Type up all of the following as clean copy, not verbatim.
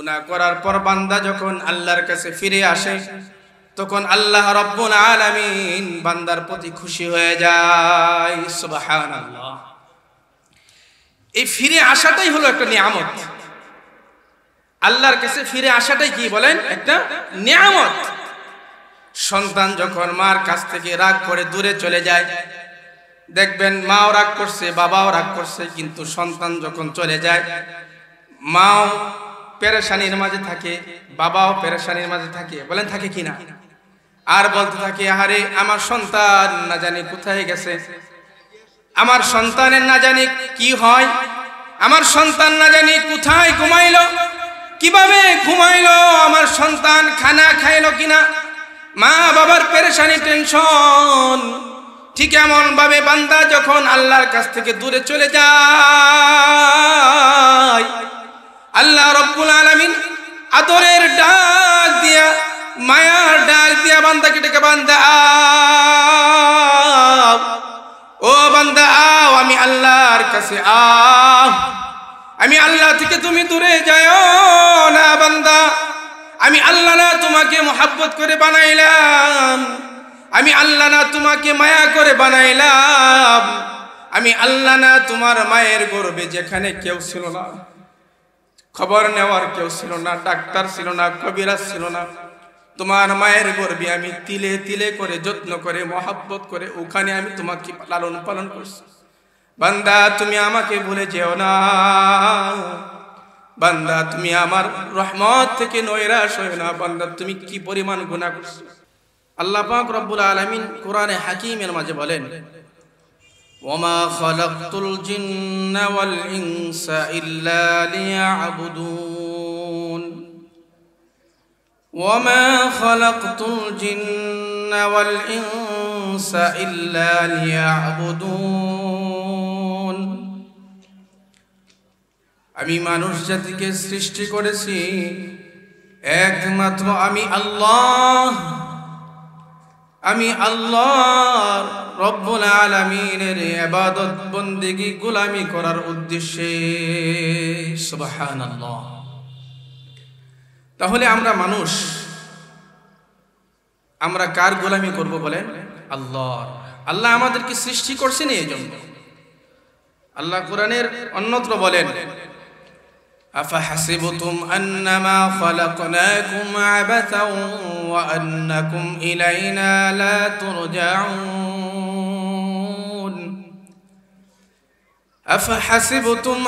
গুনাহ করার পর বান্দা যখন আল্লাহর কাছে ফিরে আসে তখন আল্লাহ রাব্বুল আলামিন বান্দার প্রতি খুশি হয়ে যায়। সুবহানাল্লাহ। এই ফিরে আসাটাই হলো একটা নিয়ামত। আল্লাহর কাছে ফিরে আসাটাই কি বলেন? একটা নিয়ামত। সন্তান যখন মার কাছ থেকে রাগ করে দূরে চলে যায়, দেখবেন মাও রাগ করছে, বাবাও রাগ করছে, কিন্তু সন্তান যখন চলে যায় মাও পেরেশানির মাঝে থাকে, বাবাও পেরেশানির মাঝে থাকে, বলেন থাকে কিনা? আর বলতে থাকে, আরে আমার সন্তান না জানি কোথায় গেছে, আমার সন্তানের না জানি কি হয়, আমার সন্তান না জানি কোথায় ঘুমাইলো, কিভাবে ঘুমাইলো, আমার সন্তান খানা খাইলো কিনা, মা বাবার পেরেশানি, টেনশন। ঠিক এমন ভাবে বান্দা যখন আল্লাহর কাছ থেকে দূরে চলে যায়, আল্লাহ রাব্বুল আলামিন আদরের ডাক দিয়া, মায়ার ডাক দিয়া বান্দাকে ডেকে, বান্দা আও, ও বান্দা আও, আমি আল্লাহর কাছে আও, আমি আল্লাহ থেকে তুমি দূরে যাও না বান্দা। আমি আল্লাহ না তোমাকে মোহাব্বত করে বানাইলাম, আমি আল্লাহ না তোমাকে মায়া করে বানাইলাম, আমি আল্লাহ না তোমার মায়ের গর্ভে যেখানে কেউ ছিল না, খবর নেওয়ার কেউ ছিল না, ডাক্তার ছিল না, কবিরাজ ছিল না, তোমার মায়ের গর্ভে আমি তিলে তিলে করে যত্ন করে মোহাব্বত করে ওখানে আমি তোমাকে লালন পালন করছি। বান্দা তুমি আমাকে ভুলে যেও না, বান্দা তুমি আমার রহমত থেকে নৈরাশ হও না। বান্দা তুমি কি পরিমাণ গুনাহ করছো। আল্লাহ পাক রব্বুল আলামিন কোরআনে হাকিমের মাঝে বলেন, ওয়ামা খালাকতুল জিন্না ওয়াল ইনসা ইল্লা লিয়াবুদুন, ওয়ামা খালাকতুল জিন্না ওয়াল ইনসা ইল্লা লিয়াবুদুন। আমি মানুষ জাতিকে সৃষ্টি করেছি একমাত্র আমি আল্লাহ, আমি আল্লাহ রব্বুল আলামিনের ইবাদত বন্দেগী গোলামি করার উদ্দেশ্যে। সুবহানাল্লাহ। তাহলে আমরা মানুষ, আমরা কার গোলামি করব বলেন? আল্লাহর। আল্লাহ আমাদেরকে সৃষ্টি করছেন এই জন্য। আল্লাহ কোরআনের অন্যত্র বলেন, أفحسبتم أنما خلقناكم عبثا وأنكم إلينا لا ترجعون أفحسبتم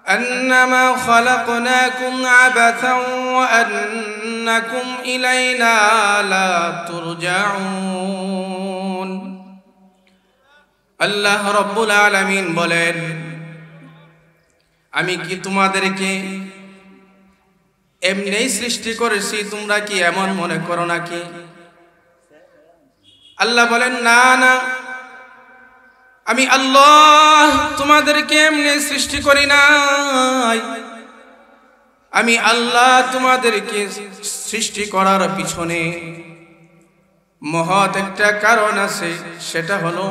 أنما خلقناكم عبثا وأنكم إلينا لا ترجعون। আল্লাহ রাব্বুল আলামিন বলেন, আমি কি তোমাদেরকে এমনিই সৃষ্টি করেছি, তোমরা কি এমন মনে করো নাকি? আল্লাহ বলেন, না না, আমি আল্লাহ তোমাদেরকে এমনি সৃষ্টি করি নাই। আমি আল্লাহ তোমাদেরকে সৃষ্টি করার পিছনে মহৎ একটা কারণ আছে, সেটা হলো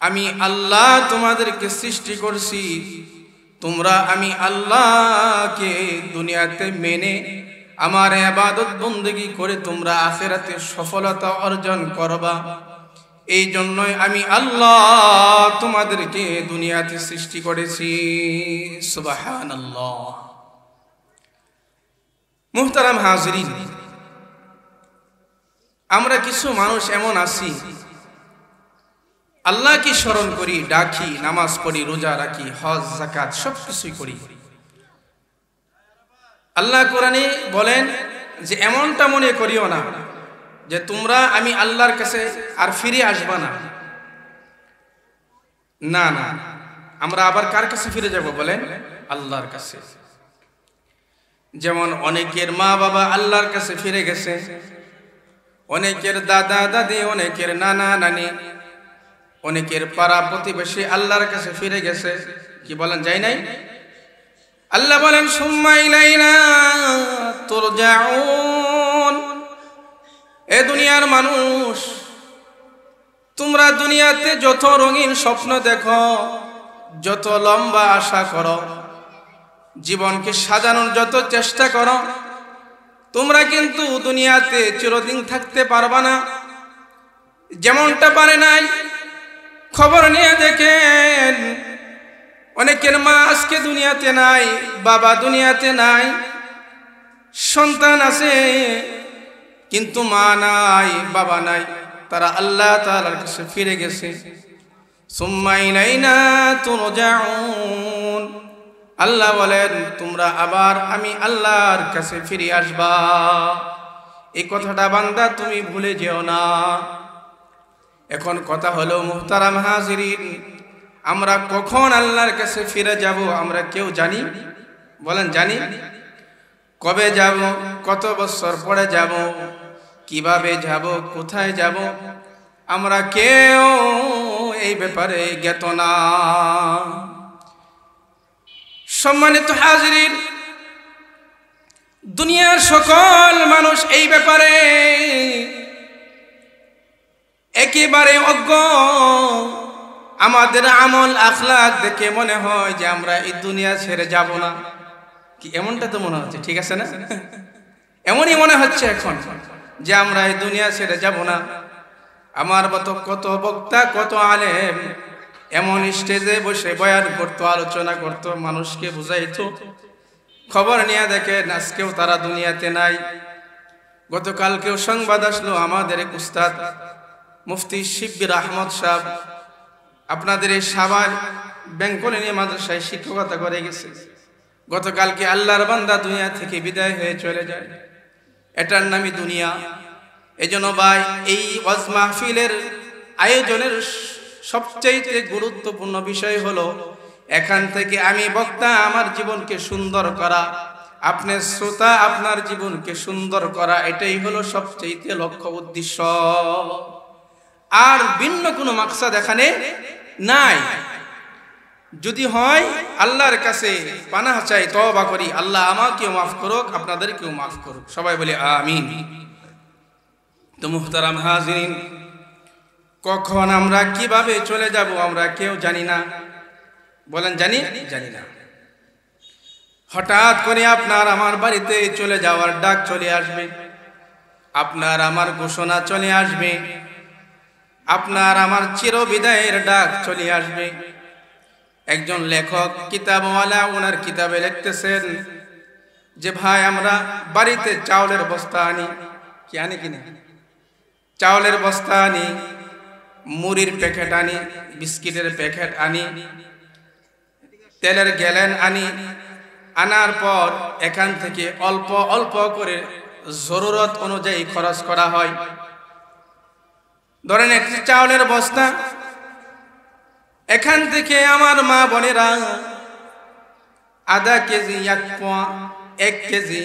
আমি আল্লাহ তোমাদেরকে সৃষ্টি করছি, তোমরা আমি আল্লাহকে দুনিয়াতে মেনে আমার ইবাদত বন্দেগী করে তোমরা আখিরাতে সফলতা অর্জন করবা। এই জন্যই আমি আল্লাহ তোমাদেরকে দুনিয়াতে সৃষ্টি করেছি। সুবহানাল্লাহ। মুহতারাম হাজিরিন, আমরা কিছু মানুষ এমন আছি, আল্লাহকে স্মরণ করি, ডাকি, নামাজ পড়ি, রোজা রাখি, হজ যাকাত সবকিছুই করি। আল্লাহ কোরআনে বলেন যে এমনটা মনে করিও না যে তোমরা আমি আল্লাহর কাছে আর ফিরে আসবা না। না না, আমরা আবার কার কাছে ফিরে যাব বলেন? আল্লাহর কাছে। যেমন অনেকের মা বাবা আল্লাহর কাছে ফিরে গেছে, অনেকের দাদা দাদি, অনেকের নানা নানি, অনেকের পাড়া প্রতিবেশী আল্লাহর কাছে ফিরে গেছে। কি বলেন, যায় নাই? আল্লাহ বলেন, সুম্মা ইলাইনা তুরজাউন। এ দুনিয়ার মানুষ, তোমরা দুনিয়াতে যত রঙিন স্বপ্ন দেখো, যত লম্বা আশা করো, জীবনকে সাজানোর যত চেষ্টা করো, তোমরা কিন্তু দুনিয়াতে চিরদিন থাকতে পারবা না। যেমনটা পারে নাই, খবর নিয়ে দেখেন অনেকের মা আজকে দুনিয়াতে নাই, বাবা দুনিয়াতে নাই, সন্তান আছে কিন্তু মা নাই, বাবা নাই, তারা আল্লাহ তাআলার কাছে ফিরে গেছে। সুম্মা ইলাইনা তুরজাউন, আল্লাহ বলেন তোমরা আবার আমি আল্লাহর কাছে ফিরে আসবা। এই কথাটা বান্দা তুমি ভুলে যেও না। এখন কথা হলো মুহতারাম হাজিরিন, আমরা কখন আল্লাহর কাছে ফিরে যাব আমরা কেউ জানি? বলেন জানি? কবে যাব, কত বছর পরে যাব, কিভাবে যাব, কোথায় যাব, আমরা কেউ এই ব্যাপারে জ্ঞাত না। সম্মানিত হাজিরিন, দুনিয়ার সকল মানুষ এই ব্যাপারে একেবারে অজ্ঞ। আমাদের আমল আখলাক দেখে মনে হয় যে আমরা এই দুনিয়া ছেড়ে যাব না, কি এমনটা তো মনে হচ্ছে, ঠিক আছে না? এমনই মনে হচ্ছে এখন যে আমরা এই দুনিয়া ছেড়ে যাব না। আমার মতো কত বক্তা, কত আলেম এমন স্টেজে বসে বয়ান করতো, আলোচনা করতো, মানুষকে বুঝাইতো, খবর নিয়ে দেখেন আজকেও তারা দুনিয়াতে নাই। গতকালকেও সংবাদ আসলো আমাদের এক উস্তাদ মুফতি শিব্বির আহমদ সাহেব আপনাদের এই সাভার ব্যাংকলিনী মাদ্রাসায় শিক্ষকতা করে গেছে। গতকালকে আল্লাহর বান্দা দুনিয়া থেকে বিদায় হয়ে চলে যায়। এটার নামই দুনিয়া। এজন্য ভাই, এই ওয়াজ মাহফিলের আয়োজনের সবচেয়ে গুরুত্বপূর্ণ বিষয় হলো এখান থেকে আমি বক্তা আমার জীবনকে সুন্দর করা, আপনি শ্রোতা আপনার জীবনকে সুন্দর করা, এটাই হলো সবচেয়ে লক্ষ্য উদ্দেশ্য। আর ভিন্ন কোনো মাকসাদ এখানে নাই। যদি হয় আল্লাহর কাছে পানাহ চাই, তওবা করি, আল্লাহ আমাকেও মাফ করুক, আপনাদেরকেও মাফ করুক, সবাই বলি আমিন। তো মুহতারাম হাজিরিন, কখন আমরা কিভাবে চলে যাব আমরা কেউ জানি না। বলেন জানি? জানি না। হঠাৎ করে আপনার আমার বাড়িতে চলে যাওয়ার ডাক চলে আসবে, আপনার আমার ঘোষণা চলে আসবে, আপনার আমার চিরবিদায়ের ডাক চলে আসবে। একজন লেখক কিতাবওয়ালা ওনার কিতাবে লিখতেছেন যে ভাই আমরা বাড়িতে চাউলের বস্তা আনি, কি আনি কিনা, চাউলের বস্তা আনি, মুড়ির প্যাকেট আনি, বিস্কিটের প্যাকেট আনি, তেলের গ্যালেন আনি, আনার পর এখান থেকে অল্প অল্প করে জরুরত অনুযায়ী খরচ করা হয়। ধরেন একটি চাউলের বস্তা, এখান থেকে আমার মা বোনেরা আধা কেজি, 1 পোয়া, 1 কেজি,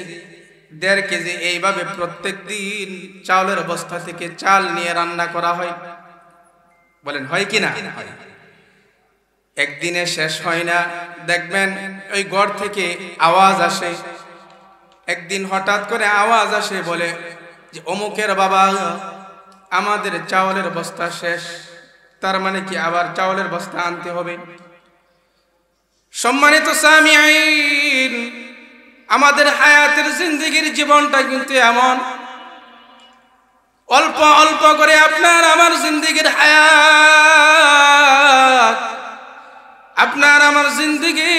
1.5 কেজি এইভাবে প্রত্যেক দিন চাউলের বস্তা থেকে চাল নিয়ে রান্না করা হয়। বলেন হয় কি না? একদিনে শেষ হয় না। দেখবেন ওই ঘর থেকে আওয়াজ আসে, একদিন হঠাৎ করে আওয়াজ আসে, বলে যে অমুকের বাবা আমাদের চাউলের বস্তা শেষ। তার মানে কি আবার চাউলের বস্তা আনতে হবে। সম্মানিত সামিঈন, আমাদের হায়াতের জিন্দেগির জীবনটা কিন্তু এমন, অল্প অল্প করে আপনার আমার জিন্দেগির হায়াত আপনার আমার জিন্দেগি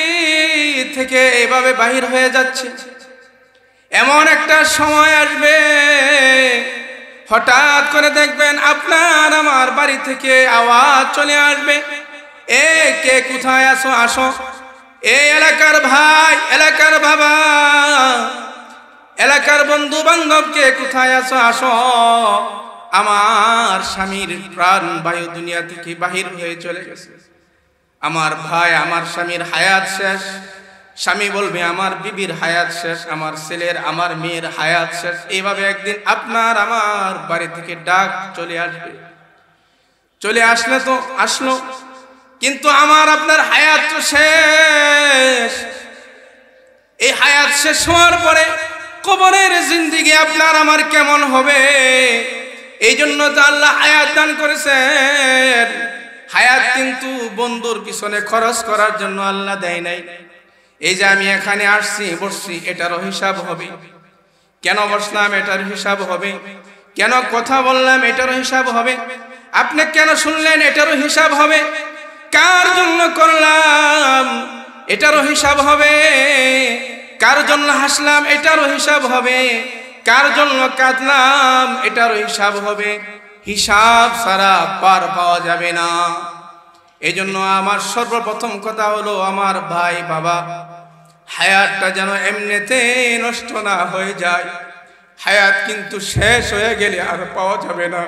থেকে এভাবে বাহির হয়ে যাচ্ছে। এমন একটা সময় আসবে হঠাৎ করে দেখবেন আপনার আমার বাড়ি থেকে আওয়াজ চলে আসবে, এ কে কোথায় আসো, আসো, এই এলাকার ভাই, এলাকার বাবা, এলাকার বন্ধু বান্ধব, কে কোথায় আসো, আসো, আমার স্বামীর প্রাণ বায়ু দুনিয়া থেকে বাহির হয়ে চলে গেছে। আমার ভাই, আমার স্বামীর হায়াত শেষ। স্বামী বলবে আমার বিবির হায়াত শেষ, আমার ছেলের, আমার মেয়ের হায়াত শেষ। এইভাবে একদিন আপনার আমার বাড়ি থেকে ডাক চলে আসবে। চলে আসলে তো আসলো, কিন্তু আমার আপনার হায়াত তো শেষ। এই হায়াত শেষ হওয়ার পরে কবরের জিন্দেগি আপনার আমার কেমন হবে? এই জন্য তো আল্লাহ হায়াত দান করেছেন। হায়াত কিন্তু বন্ধুর পিছনে খরচ করার জন্য আল্লাহ দেয় নাই। এই যে আমি এখানে আসছি বসছি এটারও হিসাব হবে, কেন বসলাম এটার হিসাব হবে, কেন কথা বললাম এটারও হিসাব হবে, আপনি কেন শুনলেন এটারও হিসাব হবে, কার জন্য করলাম এটারও হিসাব হবে, কার জন্য হাসলাম এটারও হিসাব হবে, কার জন্য কাঁদলাম এটারও হিসাব হবে। হিসাব ছাড়া পার পাওয়া যাবে না। এই জন্য আমার সর্বপ্রথম কথা হলো, আমার ভাই বাবা, হায়াতটা যেন এমনিতে নষ্ট না হয়ে যায়। হায়াত কিন্তু শেষ হয়ে গেলে আর পাওয়া যাবে না।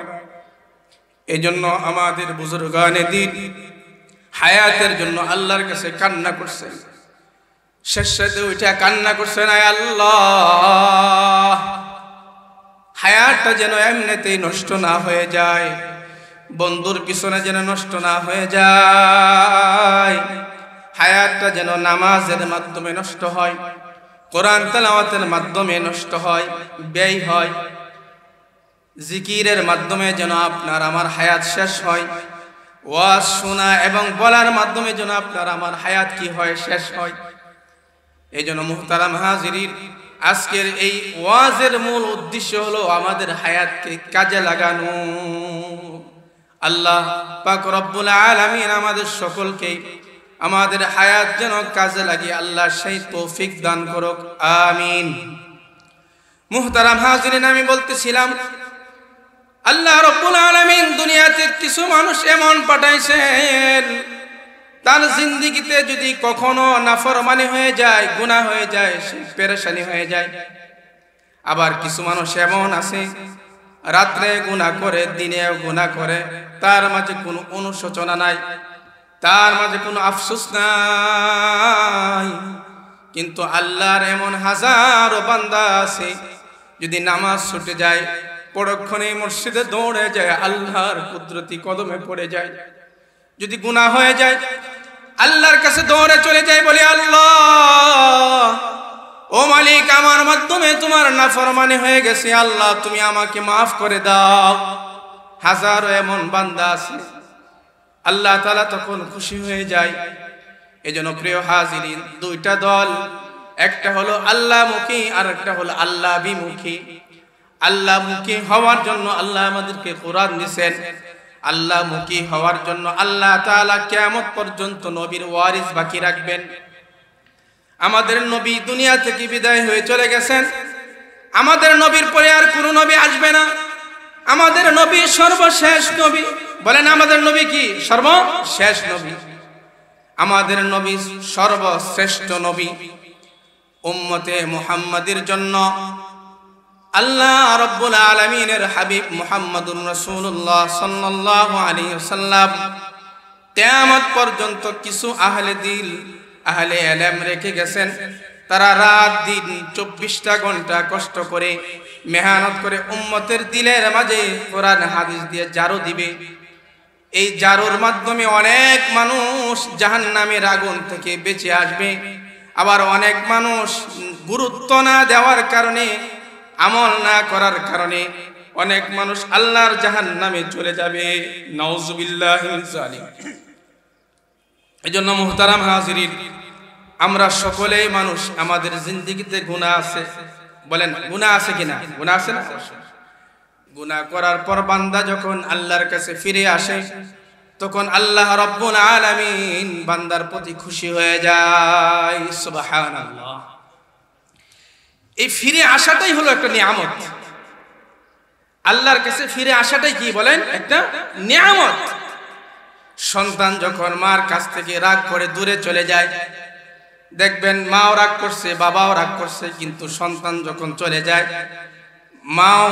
এই জন্য আমাদের বুজুর্গানে দিন হায়াতের জন্য আল্লাহর কাছে কান্না করছেন, শেষে ওইটা কান্না করছেন, আয় আল্লাহ হায়াতটা যেন এমনিতেই নষ্ট না হয়ে যায়, বন্ধুর পিছনে যেন নষ্ট না হয়ে যায়, হায়াতটা যেন নামাজের মাধ্যমে নষ্ট হয়, কোরআন তেলাওয়াতের মাধ্যমে নষ্ট হয়, ব্যয় হয়, জিকিরের মাধ্যমে যেন আপনার আমার হায়াত শেষ হয়, ওয়াজ শোনা এবং বলার মাধ্যমে যেন আপনার আমার হায়াত কি হয়, শেষ হয়। এই জন্য মুহতারাম হাজিরিন, আজকের এই ওয়াজের মূল উদ্দেশ্য হলো আমাদের হায়াতকে কাজে লাগানো। আল্লাহ পাক রব্বুল আলামিন আমাদের সকলকে আমাদের হায়াত যেন কাজে লাগিয়ে আল্লাহ সেই তৌফিক দান করুক, আমিন। মুহতারাম হাজিরিন, আমি বলতেছিলাম আল্লাহ রব্বুল আলামিন দুনিয়াতে কিছু মানুষ এমন পাঠাইছেন, তার জিন্দেগিতে যদি কখনো নাফরমানি হয়ে যায়, গুনাহ হয়ে যায়, সে পেরেশানি হয়ে যায়। আবার কিছু মানুষ এমন আছে রাত্রে গুনাহ করে, দিনেও গুনাহ করে, তার মাঝে কোনো অনুশোচনা নাই, তার মাঝে কোনো আফসোস নাই। কিন্তু আল্লাহর এমন হাজারো বান্দা আছে, যদি নামাজ ছুটে যায় পরক্ষণে মসজিদে দৌড়ে যায়, আল্লাহর কুদরতি কদমে পড়ে যায়। যদি গুনাহ হয়ে যায় আল্লাহর কাছে দৌড়ে চলে যায়, বলে আল্লাহ ও মালিক, আমার মাধ্যমে তোমার নাফরমানি হয়ে গেছে, আল্লাহ তুমি আমাকে মাফ করে দাও। হাজারো এমন বান্দা আছে, আল্লাহ তাআলা তখন খুশি হয়ে যায়। এজন্য প্রিয় হাজিরিন, দুইটা দল, একটা হলো আল্লাহমুখী আর একটা হলো আল্লাহ বিমুখী। আল্লাহমুখী হওয়ার জন্য আল্লাহ আমাদেরকে কোরআন দিয়েছেন, আল্লাহমুখী হওয়ার জন্য আল্লাহ তাআলা কিয়ামত পর্যন্ত নবীর ওয়ারিস বাকি রাখবেন। আমাদের নবী দুনিয়া থেকে বিদায় হয়ে চলে গেছেন, আমাদের নবীর পরে আর কোনো নবী আসবে না। আমাদের নবী সর্বশেষ নবী। বলেন আমাদের নবী কি? সর্বশেষ নবী। আমাদের নবী সর্বশ্রেষ্ঠ নবী। উম্মতে মুহাম্মাদের জন্য আল্লাহ রাব্বুল আলামিনের হাবিব মুহাম্মাদুর রাসূলুল্লাহ সাল্লাল্লাহু আলাইহি ওয়াসাল্লাম কিয়ামত পর্যন্ত কিছু আহলে দিল, আহলে ইলম রেখে গেছেন। তারা রাত দিন 24টা ঘন্টা কষ্ট করে মেহনত করে উম্মতের দিলের মাঝে কোরআন হাদিস দিয়ে জারু দিবে। এই জারুর মাধ্যমে অনেক মানুষ জাহান্নামের আগুন থেকে বেঁচে আসবে, আবার অনেক মানুষ গুরুত্ব না দেওয়ার কারণে, আমল না করার কারণে অনেক মানুষ আল্লাহর জাহান্নামে চলে যাবে। নাউজুবিল্লাহি মিন যালিক। এজন্য মুহতারাম হাজিরিন, আমরা সকলেই মানুষ, আমাদের জিন্দেগিতে গুনাহ আছে। বলেন গুনাহ আছে কিনা? গুনাহ আছে না? গুনাহ করার পর বান্দা যখন আল্লাহর কাছে ফিরে আসে, তখন আল্লাহ রাব্বুল আলামিন বান্দার প্রতি খুশি হয়ে যায়। সুবহানাল্লাহ। এই ফিরে আসাটাই হলো একটা নিয়ামত। আল্লাহর কাছে ফিরে আসাটাই কি বলেন? একটা নিয়ামত। সন্তান যখন মার কাছ থেকে রাগ করে দূরে চলে যায়, দেখবেন মাও রাগ করছে, বাবাও রাগ করছে, কিন্তু সন্তান যখন চলে যায়, মাও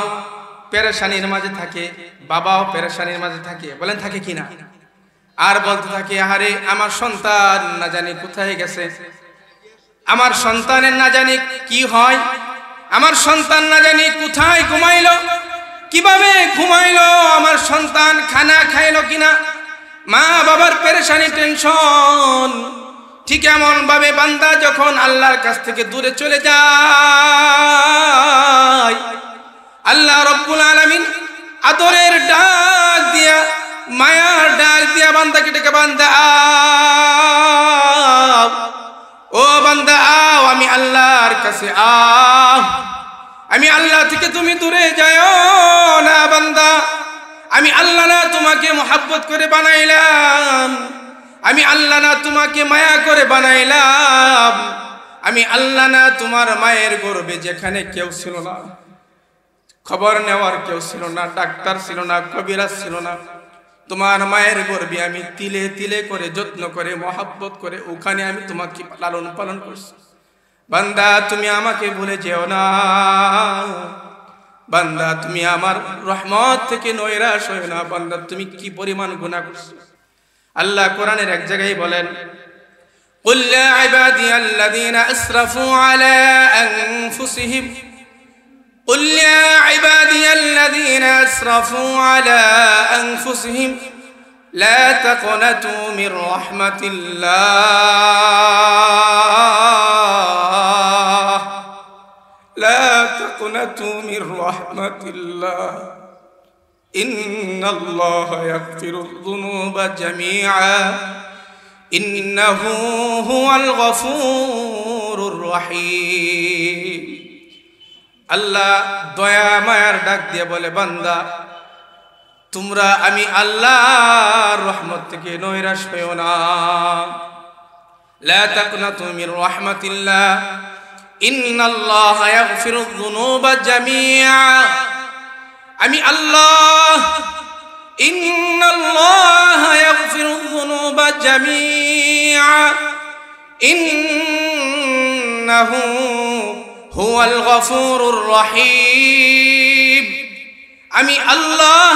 পেরেশানির মাঝে থাকে, বাবাও পেরেশানির মাঝে থাকে। বলেন থাকে কিনা? আর বলতে থাকে, আরে আমার সন্তান না জানি কোথায় গেছে, আমার সন্তানের না জানি কি হয়, আমার সন্তান না জানি কোথায় ঘুমাইলো, কিভাবে ঘুমাইলো, আমার সন্তান খানা খাইলো কিনা। মা বাবার পেরেশানি, টেনশন। ঠিক এমন ভাবে বান্দা যখন আল্লাহর কাছ থেকে দূরে চলে যায়, আল্লাহ রাব্বুল আলামিন আদরের ডাক দিয়া, মায়ার ডাক দিয়া বান্দাকে ডেকে, বান্দা ও বান্দা আও, আমি আল্লাহর কাছে আও, আমি আল্লাহ থেকে তুমি দূরে যাও না বান্দা। আমি আল্লাহ না তোমাকে মোহাব্বত করে বানাইলাম, আমি আল্লাহ না তোমাকে মায়া করে বানাইলাম, আমি আল্লাহ না তোমার মায়ের গর্ভে যেখানে কেউ ছিল না, খবর নেওয়ার কেউ ছিল না, ডাক্তার ছিল না, কবিরাজ ছিল না, তোমার মায়ের গর্ভে আমি তিলে তিলে করে যত্ন করে মোহাব্বত করে ওখানে আমি তোমাকে লালন পালন করছি। বান্দা তুমি আমাকে ভুলে যেও না, বান্দা তুমি আমার রহমত থেকে নৈরাশ হও না। বান্দা তুমি কি পরিমাণ গুনাহ করছো। আল্লাহ কোরআনের এক জায়গায় বলেন, قل يا عبادي الذين أسرفوا على أنفسهم قل يا عبادي الذين أسرفوا على أنفسهم لا تقنطوا من رحمة الله لا تقنطوا من رحمة الله إن الله يغفر الذنوب جميعا إنه هو الغفور الرحيم। আল্লাহ দয়া মায়ার ডাক দিয়ে বলে, বান্দা তোমরা আমি আল্লাহর রহমত থেকে নৈরাশ হইও না। লা তাকনাতু মির রাহমাতিল্লাহ ইন্নাল্লাহা ইয়াগফিরুয যুনুবা জামিআ। আমি আল্লাহ ইন্নাল্লাহা ইয়াগফিরুয যুনুবা জামিআ ইন্নাহু হুয়াল গফুরুর রহিম। আমি আল্লাহ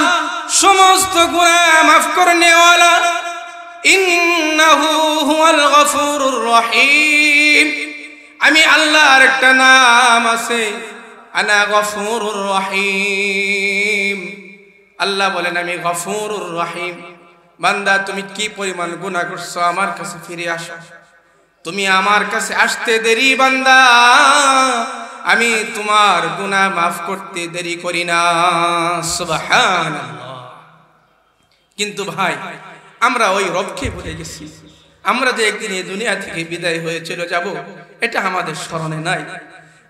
সমস্ত গুনাহ মাফ করনেওয়ালা। ইন্নাহু হুয়াল গফুরুর রহিম। আমি আল্লাহর একটা নাম আছে, আনা গফুরুর রহিম। আল্লাহ বলেন আমি গফুরুর রহিম। বান্দা তুমি কি পরিমাণ গুনাহ করছো, আমার কাছে ফিরে আসো। তুমি আমার কাছে আসতে দেরি বান্দা, আমি তোমার গুনাহ মাফ করতে দেরি করি না। সুবহানাল্লাহ। কিন্তু ভাই আমরা ওই রবকে ভুলে গেছি। আমরা যে একদিন এই দুনিয়া থেকে বিদায় হয়ে চলে যাব, এটা আমাদের স্মরণে নাই।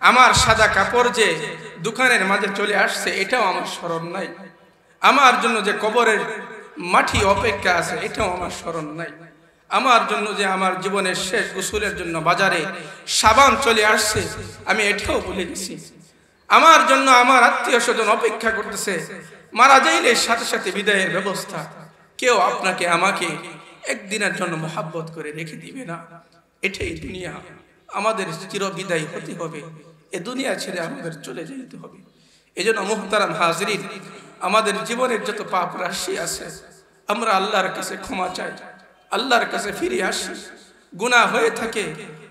আমার সাদা কাপড় যে দোকানের মাঝে চলে আসছে, এটাও আমার স্মরণ নাই। আমার জন্য যে কবরের মাটি অপেক্ষা আছে, এটাও আমার স্মরণ নাই। আমার জন্য যে আমার জীবনের শেষ গোসলের জন্য বাজারে সাবান চলে আসছে, আমি এটাও ভুলে গেছি। আমার জন্য আমার আত্মীয় স্বজন অপেক্ষা করতেছে, মারা যাইলে সাথে সাথে বিদায়ের ব্যবস্থা। কেউ আপনাকে আমাকে একদিনের জন্য মোহাব্বত করে রেখে দিবে না। এটাই দুনিয়া, আমাদের চির বিদায় হতে হবে। এ দুনিয়া ছেড়ে আমাদের চলে যেতে হবে। এজন্য মুহতারাম হাজরিন, আমাদের জীবনের যত পাপ রাশি আছে, আমরা আল্লাহর কাছে ক্ষমা চাই, আল্লাহর কাছে ফিরে আসি। গুনাহ হয়ে থাকে,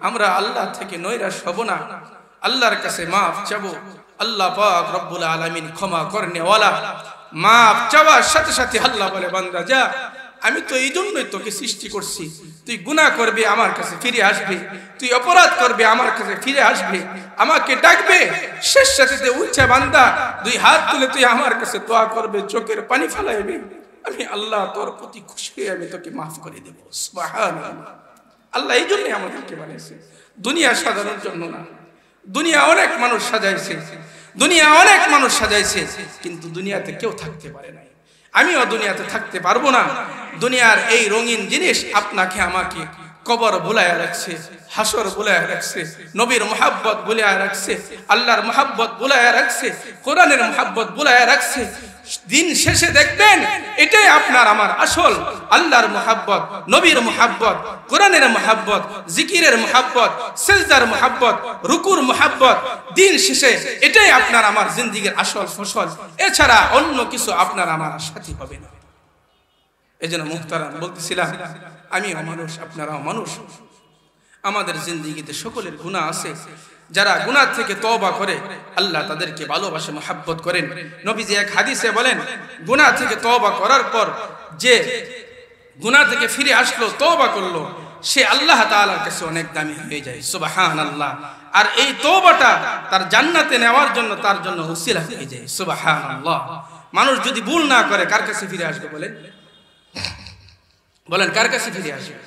আমরা আল্লাহ থেকে নৈরাশ হব না, আল্লাহর কাছে মাফ চাবো। আল্লাহ পাক রব্বুল আলামিন ক্ষমা করনেওয়ালা। মাফ চাওয়ার সাথে সাথে আল্লাহ বলে, বান্দা যা, আমি তো এই জন্যই তোকে সৃষ্টি করছি। তুই গুনাহ করবে, আমার কাছে ফিরে আসবে। তুই অপরাধ করবে, আমার কাছে ফিরে আসবে, আমাকে ডাকবে। শেষ সাথে উঠছে বান্দা, দুই হাত তুলে তুই আমার কাছে দোয়া করবে, চোখের পানি ফেলাইবে। আমি আল্লাহ তোর প্রতি খুশি হয়ে আমি তোকে মাফ করে দেব। সুবহানাল্লাহ। আল্লাহ এই জন্যই আমাদেরকে বানিয়েছে, দুনিয়া সাজানোর জন্য না। দুনিয়া অনেক মানুষ সাজাইছে, দুনিয়া অনেক মানুষ সাজাইছে, কিন্তু দুনিয়াতে কেউ থাকতে পারে নাই। আমিও দুনিয়াতে থাকতে পারবো না। দুনিয়ার এই রঙিন জিনিস আপনাকে আমাকে কবর ভুলায়া রাখছে, হাসর ভুলায়া রাখছে, নবীর মুহাব্বত ভুলায়া রাখছে, আল্লাহর মুহাব্বত ভুলায়া রাখছে, কোরআনের মুহাব্বত ভুলায়া রাখছে। দিন শেষে দেখবেন এটাই আপনার আমার আসল আল্লাহর মুহাব্বত, নবীর মুহাব্বত, কোরআনের মুহাব্বত, জিকিরের মুহাব্বত, সিজদার মুহাব্বত, রুকুর মুহাব্বত। দিন শেষে এটাই আপনার আমার জিন্দেগীর আসল ফসল। এছাড়া অন্য কিছু আপনার আমার সাথী হবে না। এজন্য মুহতারাম বলতেছিলাম, আমিও মানুষ, আপনারাও মানুষ। আমাদের জিন্দেগীতে সকলের গুনাহ আছে। যারা গুনাহ থেকে তওবা করে, আল্লাহ তাদেরকে ভালোবাসে, মুহাব্বত করেন। নবীজি এক হাদিসে বলেন, গুনাহ থেকে তওবা করার পর যে গুনাহ থেকে ফিরে আসলো, তওবা করলো, সে আল্লাহ তাআলার কাছে অনেক দামি হয়ে যায়। সুবহানাল্লাহ। আর এই তওবাটা তার জান্নাতে নেওয়ার জন্য, তার জন্য ওসিলা হয়ে যায়। সুবহানাল্লাহ। মানুষ যদি ভুল না করে, কার কাছে ফিরে আসবে বলেন? বলেন কার কাছে ফিরে আসবে?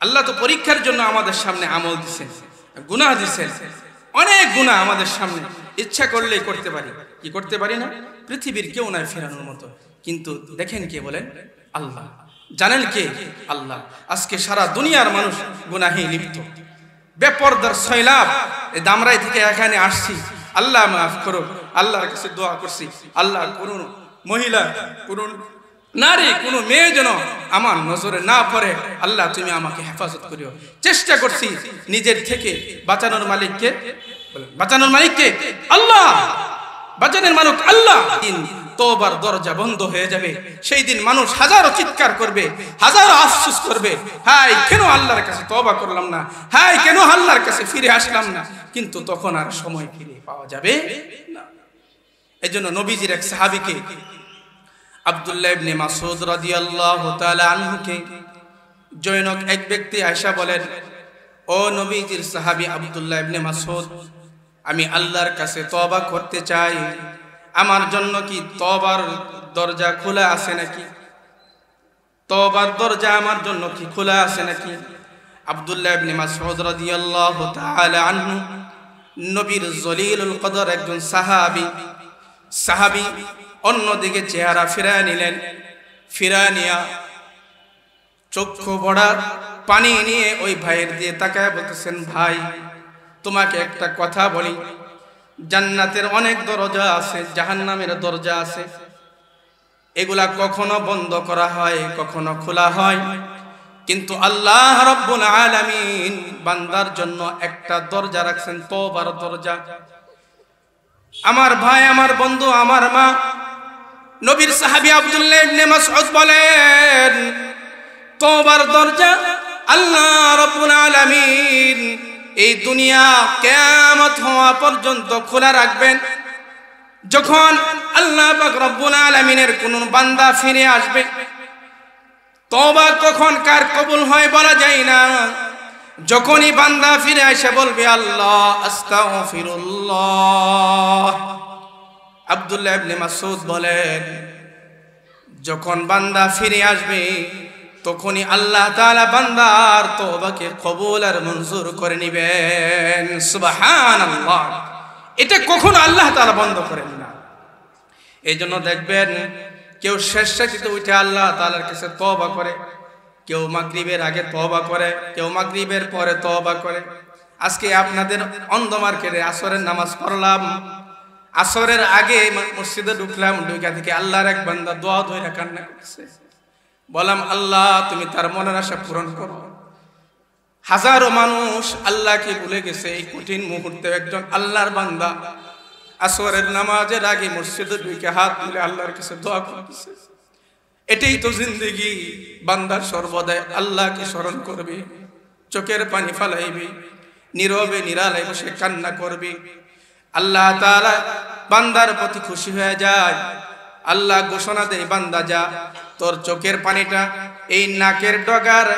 আল্লাহ তো পরীক্ষার জন্য আমাদের সামনে আমল দিচ্ছেন, গুনাহ দিচ্ছেন, অনেক গুনাহ আমাদের সামনে, ইচ্ছা করলেই করতে পারি, কি করতে পারি না? পৃথিবীর কেউ নাই ফেরানোর মতো, কিন্তু দেখেন কে বলেন? আল্লাহ। জানেন কে? আল্লাহ। আজকে সারা দুনিয়ার মানুষ গুনাহে লিপ্ত, বেপরদার সয়লাব। দামরাই থেকে এখানে আসছি, আল্লাহ মাফ করো, আল্লাহর কাছে দোয়া করছি, আল্লাহ কোন মহিলা, কোন নারী, কোন মেয়ে যেন আমার নজরে না পড়ে, আল্লাহ তুমি আমাকে হেফাজত করিও। চেষ্টা করছি নিজের থেকে বাঁচানোর মালিককে, বাঁচানোর মালিককে আল্লাহ, বাঁচানোর মালিক আল্লাহ। দিন তওবার দরজা বন্ধ হয়ে যাবে, সেই দিন মানুষ হাজারো চিৎকার করবে, হাজারো আফসোস করবে, হায় কেন আল্লাহর কাছে তওবা করলাম না, হায় কেন আল্লাহর কাছে ফিরে আসলাম না। কিন্তু তখন আর সময় ফিরে পাওয়া যাবে না। এজন্য নবীজির এক সাহাবীকে, আব্দুল্লাহ ইবনে মাসউদ রাদিয়াল্লাহু তাআলা আনহুকে জনৈক এক ব্যক্তি আয়েশা বলেন, ও নবীজির সাহাবী আব্দুল্লাহ ইবনে মাসউদ, আমি আল্লাহর কাছে তওবা করতে চাই, আমার জন্য কি তওবার দরজা খোলা আছে নাকি? তওবার দরজা আমার জন্য কি খোলা আছে নাকি? আব্দুল্লাহ ইবনে মাসউদ রাদিয়াল্লাহু তাআলা আনহু নবীর জলিলুল কদর একজন সাহাবী অন্যদিকে চেহারা ফিরায় নিলেন, ফিরায় নিয়া চক্ষু ভরা পানি নিয়ে ওই ভাইয়ের দিয়ে তাকায় বলতেছেন, ভাই তোমাকে একটা কথা বলি, জান্নাতের অনেক দরজা আছে, জাহান্নামের দরজা আছে, এগুলা কখনো বন্ধ করা হয়, কখনো খোলা হয়, কিন্তু আল্লাহ রাব্বুল আলামিন বান্দার জন্য একটা দরজা রাখছেন, তওবার দরজা। আমার ভাই, আমার বন্ধু, আমার মা, নবীর সাহাবী আব্দুল্লাহ ইবনে মাসউদ বলেন, তওবার দরজা আল্লাহ রাব্বুল আলামিন এই দুনিয়া কিয়ামত হওয়া পর্যন্ত খোলা রাখবেন। যখন আল্লাহ পাক রব্বুল আলামিনের কোন বান্দা ফিরে আসবে, তওবা কখন কার কবুল হয় বলা যায় না। যখনই বান্দা ফিরে এসে বলবে আল্লাহ আস্তাগফিরুল্লাহ, আব্দুল্লাহ ইবনে মাসউদ বলেন, যখন বান্দা ফিরে আসবে তখনই আল্লাহ তাআলা বান্দার তওবাকে কবুল আর মঞ্জুর করে নেবেন। সুবহানাল্লাহ। এটা কখনো আল্লাহ তাআলা বন্ধ করেন না। এই জন্য দেখবেন কেউ শেষ রাতে উঠে আল্লাহ তাআলার কাছে তওবা করে, কেউ মাগরিবের আগে তওবা করে, কেউ মাগরিবের পরে তওবা করে। আজকে আপনাদের অন্ধ মার্কেটে আসরের নামাজ পড়লাম, আসরের আগে মসজিদে ঢুকলাম, ঢুকা থেকে আল্লাহর এক বান্দা দোয়া ধরে কান্না করছে। বললাম আল্লাহ তুমি তার মনের আশা পূরণ করো। হাজারো মানুষ আল্লাহকে ভুলে গেছে, এই কঠিন মুহূর্তে একজন আল্লাহর বান্দা আসরের নামাজের আগে মসজিদে ঢুকে হাত তুলে আল্লাহর কাছে দোয়া করতেছে। এটাই তো জিন্দেগি। বান্দার সর্বদাই আল্লাহকে স্মরণ করবে, চোখের পানি ফালাইবে, নীরবে নিরালায় বসে কান্না করবে। আল্লাহ তাআলা বান্দার প্রতি খুশি হয়ে যায়। আল্লাহ ঘোষণা দেয়, বান্দা যা, তোর চোখের পানিটা এই নাকের ডগার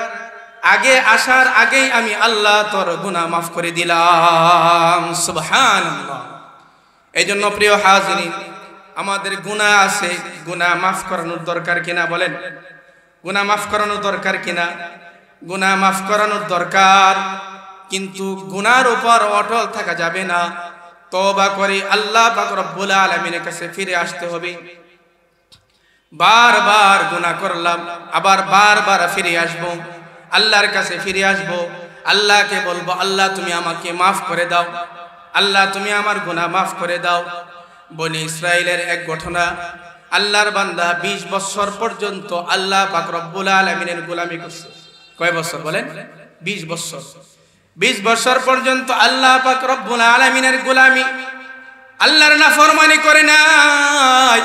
আগে আসার আগেই আমি আল্লাহ তোর গুনাহ মাফ করে দিলাম। সুবহানাল্লাহ। এই জন্য প্রিয় হাজিরিন, আমাদের গুনাহ আছে, গুনাহ মাফ করানোর দরকার কিনা বলেন? গুনাহ মাফ করানোর দরকার কিনা? গুনাহ মাফ করানোর দরকার, কিন্তু গুনার উপর অটল থাকা যাবে না। তওবা করে আল্লাহ পাক রব্বুল আলামিনের কাছে ফিরে আসতে হবে। বারবার গুনাহ করলাম, আবার বারবার ফিরে আসব, আল্লাহর কাছে ফিরে আসব, আল্লাহকে বলবো আল্লাহ তুমি আমাকে মাফ করে দাও, আল্লাহ তুমি আমার গুনাহ মাফ করে দাও। বনি ইসরাইলের এক ঘটনা, আল্লাহর বান্দা 20 বছর পর্যন্ত আল্লাহ পাক রব্বুল আলামিনের গোলামি করছে। কয় বছর বলেন? 20 বছর। 20 বছর পর্যন্ত আল্লাহ পাক রব্বুল আলামিনের গোলামি, আল্লাহর নাফরমানি করে নাই,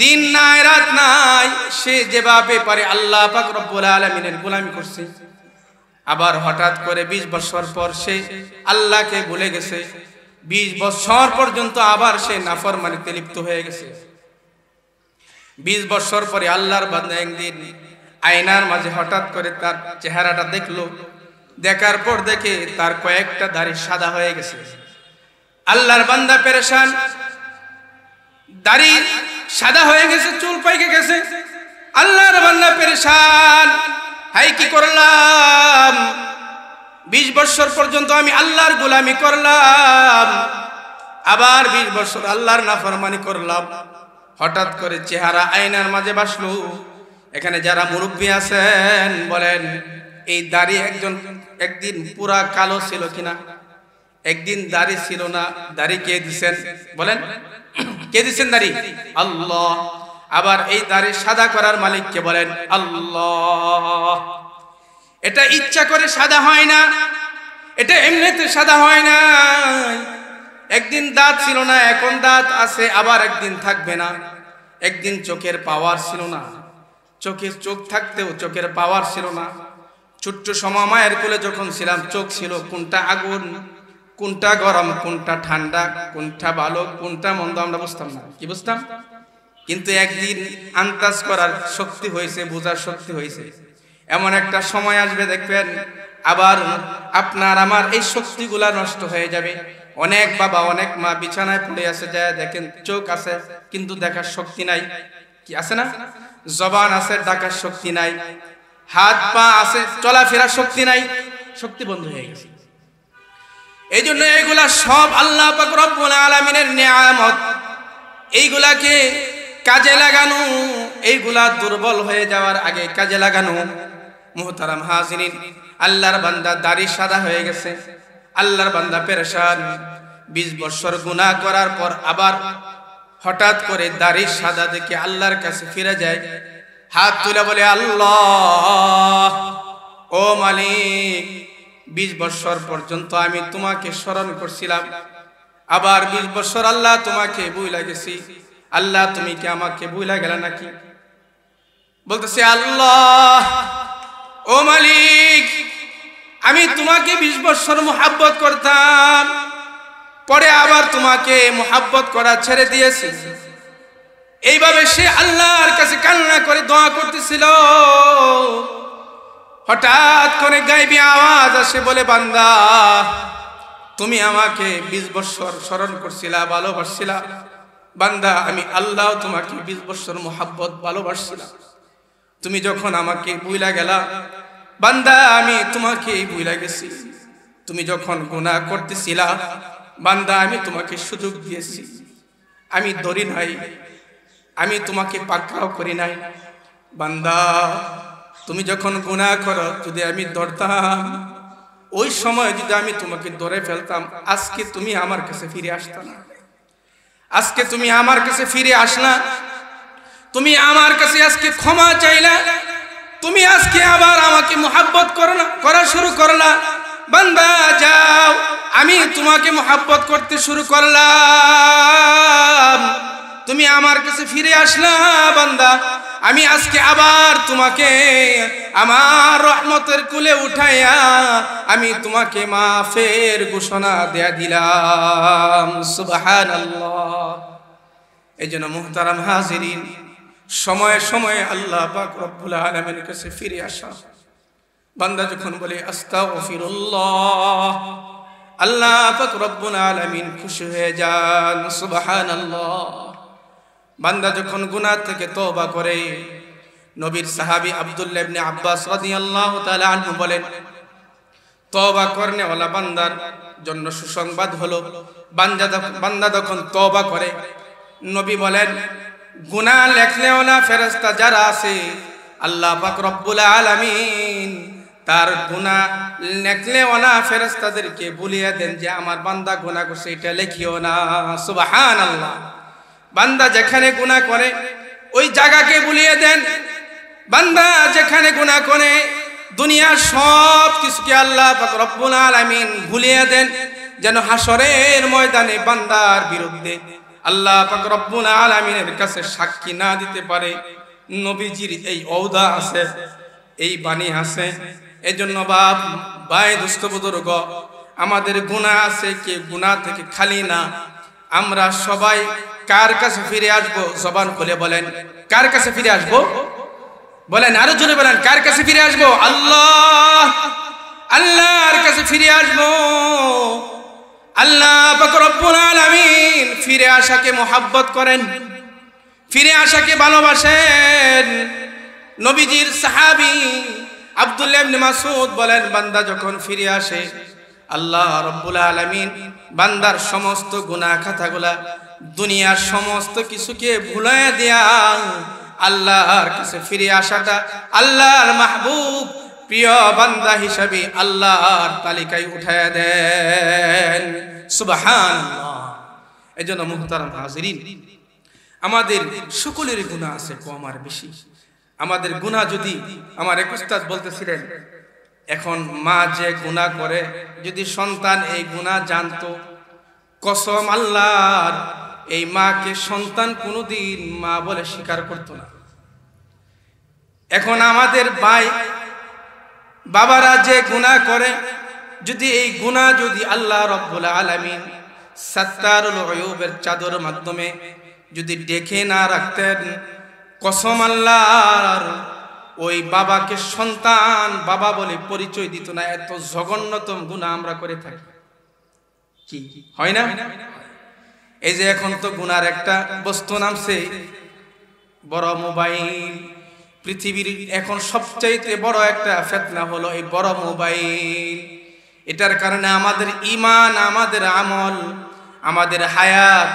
দিন নাই রাত নাই, সে যেভাবে পারে আল্লাহ পাক রব্বুল আলামিনের গোলামি করছে। আবার হঠাৎ করে 20 বছর পর সে আল্লাহকে ভুলে গেছে। 20 বছর পর্যন্ত আবার সে নাফরমানিতে লিপ্ত হয়ে গেছে। 20 বছর পরে আল্লাহর বান্দা একদিন আয়নার মাঝে হঠাৎ করে তার চেহারাটা দেখলো। দেখার পর দেখে তার কয়েকটা দাড়ি সাদা হয়ে গেছে। আল্লাহর বান্দা পেরেশান, দাড়ি সাদা হয়ে গেছে, চুল পাইকে গেছে। আল্লাহর বান্দা পেরেশান, হাই কি করলাম, 20 বছর পর্যন্ত আমি আল্লাহর গোলামি করলাম, আবার 20 বছর আল্লাহর নাফরমানি করলাম। হঠাৎ করে চেহারা আয়নার মাঝে বাসলো। এখানে যারা মুরব্বী আছেন বলেন, এই দাড়ি একদিন পুরা কালো ছিল কিনা? একদিন দাড়ি ছিল না, দাড়ি কে দিছেন বলেন? কে দিছেন দাড়ি? আল্লাহ। আবার এই দাড়ি সাদা করার মালিক কে বলেন? আল্লাহ। এটা ইচ্ছা করে সাদা হয় না, এটা এমনিতে সাদা হয় না। একদিন দাঁত ছিল না, এখন দাঁত আছে, আবার একদিন থাকবে না। একদিন চোখের পাওয়ার ছিল না, চোখ থাকতেও চোখের পাওয়ার ছিল না। ছোট্ট সময় মায়ের কোলে যখন ছিলাম, চোখ ছিল কোনটা আগুন, কোনটা গরম, কোনটা ঠান্ডা, কোনটা ভালো, কোনটা মন্দ আমরা বুঝতাম না। কি বুঝতাম? কিন্তু একদিন আন্দাজ করার শক্তি হয়েছে, বোঝার শক্তি হয়েছে। এমন একটা সময় আসবে দেখবেন, আবার আপনার আমার এই শক্তিগুলা নষ্ট হয়ে যাবে। অনেক বাবা অনেক মা বিছানায় পড়ে আছে, যায় দেখেন চোখ আছে কিন্তু দেখার শক্তি নাই। কি আছে না? জবান আছে, ডাকার শক্তি নাই। হাত পা আছে, চলাফেরার শক্তি নাই, শক্তি বন্ধ হয়ে গেছে। এই জন্য এইগুলা সব আল্লাহ পাক রব্বুল আলামিনের নিয়ামত। এইগুলাকে কাজে লাগানো, এইগুলা দুর্বল হয়ে যাওয়ার আগে কাজে লাগানো। মুহতারাম হাজিরিন, আল্লাহর বান্দা দাড়ি সাদা হয়ে গেছে, আল্লাহর বান্দা পেরেশান। 20 বছর গুনাহ করার পর আবার হঠাৎ করে দাড়ি সাদা দেখে আল্লাহর কাছে ফিরে যায়, হাত তুলে বলে, আল্লাহ, ও মালিক, 20 বছর পর্যন্ত আমি তোমাকে স্মরণ করছিলাম, আবার 20 বছর আল্লাহ তোমাকে ভুলে গেছি। আল্লাহ তুমি কি আমাকে ভুলে গেলে নাকি? বলতেছে, আল্লাহ, ও মালিক, আমি তোমাকে 20 বছর মুহাব্বত করতাম, পরে আবার তোমাকে মুহাব্বত করা ছেড়ে দিয়েছি। এইভাবে সে আল্লাহর কাছে কান্না করে দোয়া করতেছিল। হঠাৎ করে গায়েবী আওয়াজ আসে, বলে, বান্দা, তুমি আমাকে 20 বছর স্মরণ করছিলা, ভালোবাসছিলা। বান্দা, আমি আল্লাহ তোমাকে 20 বছর মুহাব্বত ভালোবাসছিলাম। তুমি যখন আমাকে ভুলে গেলা, বান্দা, আমি তোমাকে ভুলে গেছি। তুমি যখন গুনাহ করতেছিলা, বান্দা, আমি তোমাকে সুযোগ দিয়েছি, আমি ধরি নাই, আমি তোমাকে পাকড়াও করি নাই। বান্দা, তুমি যখন গুনাহ করো, যদি আমি ধরতাম, ওই সময় যদি আমি তোমাকে ধরে ফেলতাম, আজকে তুমি আমার কাছে ফিরে আসতা না। আজকে তুমি আমার কাছে ফিরে আসলা, তুমি আমার কাছে আজকে ক্ষমা চাইলা, তুমি আজকে আবার আমাকে মুহাব্বত করা শুরু করলা। বান্দা, যাও, আমি তোমাকে মুহাব্বত করতে শুরু করলাম, তুমি আমার কাছে ফিরে আসলা। বান্দা, আমি আজকে আবার তোমাকে আমার রহমতের কুলে উঠাইয়া আমি তোমাকে মাফের ঘোষণা দেয়া দিলাম। সুবহানাল্লাহ। এই জন্য মুহতারাম হাজিরিন, সময়ে সময়ে আল্লাহ পাক রব্বুল আলামিনের কাছে ফিরে আসা। বান্দা যখন বলে আস্তাগফিরুল্লাহ, আল্লাহ পাক রব্বুল আলামিন খুশি হয়ে যান। সুবহানাল্লাহ। বান্দা যখন গুনাহ থেকে তওবা করে, নবীর সাহাবী আব্দুল্লাহ ইবনে আব্বাস রাদিয়াল্লাহু তাআলা আনহু বলেন, তওবা করনে ওয়ালা বান্দার জন্য সুসংবাদ হলো, বান্দা যখন তওবা করে, নবী বলেন, গুনাহ লেখলেওয়ালা ফেরেশতা যারা আছে, আল্লাহ পাক রব্বুল আলামিন তার গুনাহ লেখলেওয়ালা ফেরেশতাদেরকে বলিয়ে দেন যে আমার বান্দা গুনাহ করছে, এটা লিখিও না। সুবহানাল্লাহ। বান্দা যেখানে গুনাহ করে ওই জায়গাকে ভুলিয়ে দেন। বান্দা যেখানে গুনাহ করে দুনিয়ার সব কিছুকে আল্লাহ পাক রব্বুল আলামিন ভুলিয়ে দেন, যেন হাসরের ময়দানে বান্দার বিরুদ্ধে আল্লাহ পাক রব্বুল আলামিনের কাছে সাক্ষী না দিতে পারে। নবীজির এই ওয়াদা আছে, এই বাণী আছে। এজন্য ভাই দোস্ত বুজুর্গ, আমাদের গুনাহ আছে, কে গুনাহ থেকে খালি না। আমরা সবাই কার কাছে ফিরে আসবো? জবান খুলে বলেন, কার কাছে ফিরে আসবো? বলেন, আরো জোরে বলেন, কার কাছে ফিরে আসবো? আল্লাহ, আল্লাহর কাছে ফিরে আসবো। আল্লাহ পাক রব্বুল আলামিন ফিরে আসাকে মুহাব্বত করেন, ফিরে আসাকে ভালোবাসেন। নবীজির সাহাবী আব্দুল্লাহ ইবনে মাসউদ বলেন, বান্দা যখন ফিরে আসে আল্লাহ রাব্বুল আলামিন বান্দার সমস্ত গুনাহ খাতাগুলা দুনিয়ার সমস্ত কিছুকে ভুলাইয়া দিয়া আল্লাহর কাছে ফিরে আসাটা আল্লাহর মাহবুব প্রিয় বান্দা হিসাবে আল্লাহর তালিকায় উঠায়া দেন। সুবহানাল্লাহ। এজন্য মুহতারাম হাজিরিন, আমাদের সকলের গুনাহ আছে, কম আর বেশি। আমাদের গুনাহ যদি, আমার এক উস্তাদ বলতেছিলেন, এখন মা যে গুনাহ করে যদি সন্তান এই গুনাহ জানতো, কসম আল্লাহর এই মাকে সন্তান কোনোদিন মা বলে স্বীকার করতো না। এখন আমাদের ভাই বাবারা যে গুনাহ করে, যদি এই গুনাহ যদি আল্লাহ রাব্বুল আলামিন সাত্তারুল উয়ুবের চাদর মাধ্যমে যদি ডেকে না রাখতেন, কসম আল্লাহর ওই বাবাকে সন্তান বাবা বলে পরিচয় দিত না। এত জঘন্যতম গুনাহ আমরা করে থাকি, কি হয় না? এই যে এখন তো গুনার একটা বস্তু নামছে, বড় মোবাইল। পৃথিবীর এখন সবচাইতে বড় একটা ফিতনা হলো এই বড় মোবাইল। এটার কারণে আমাদের ঈমান, আমাদের আমল, আমাদের হায়াত,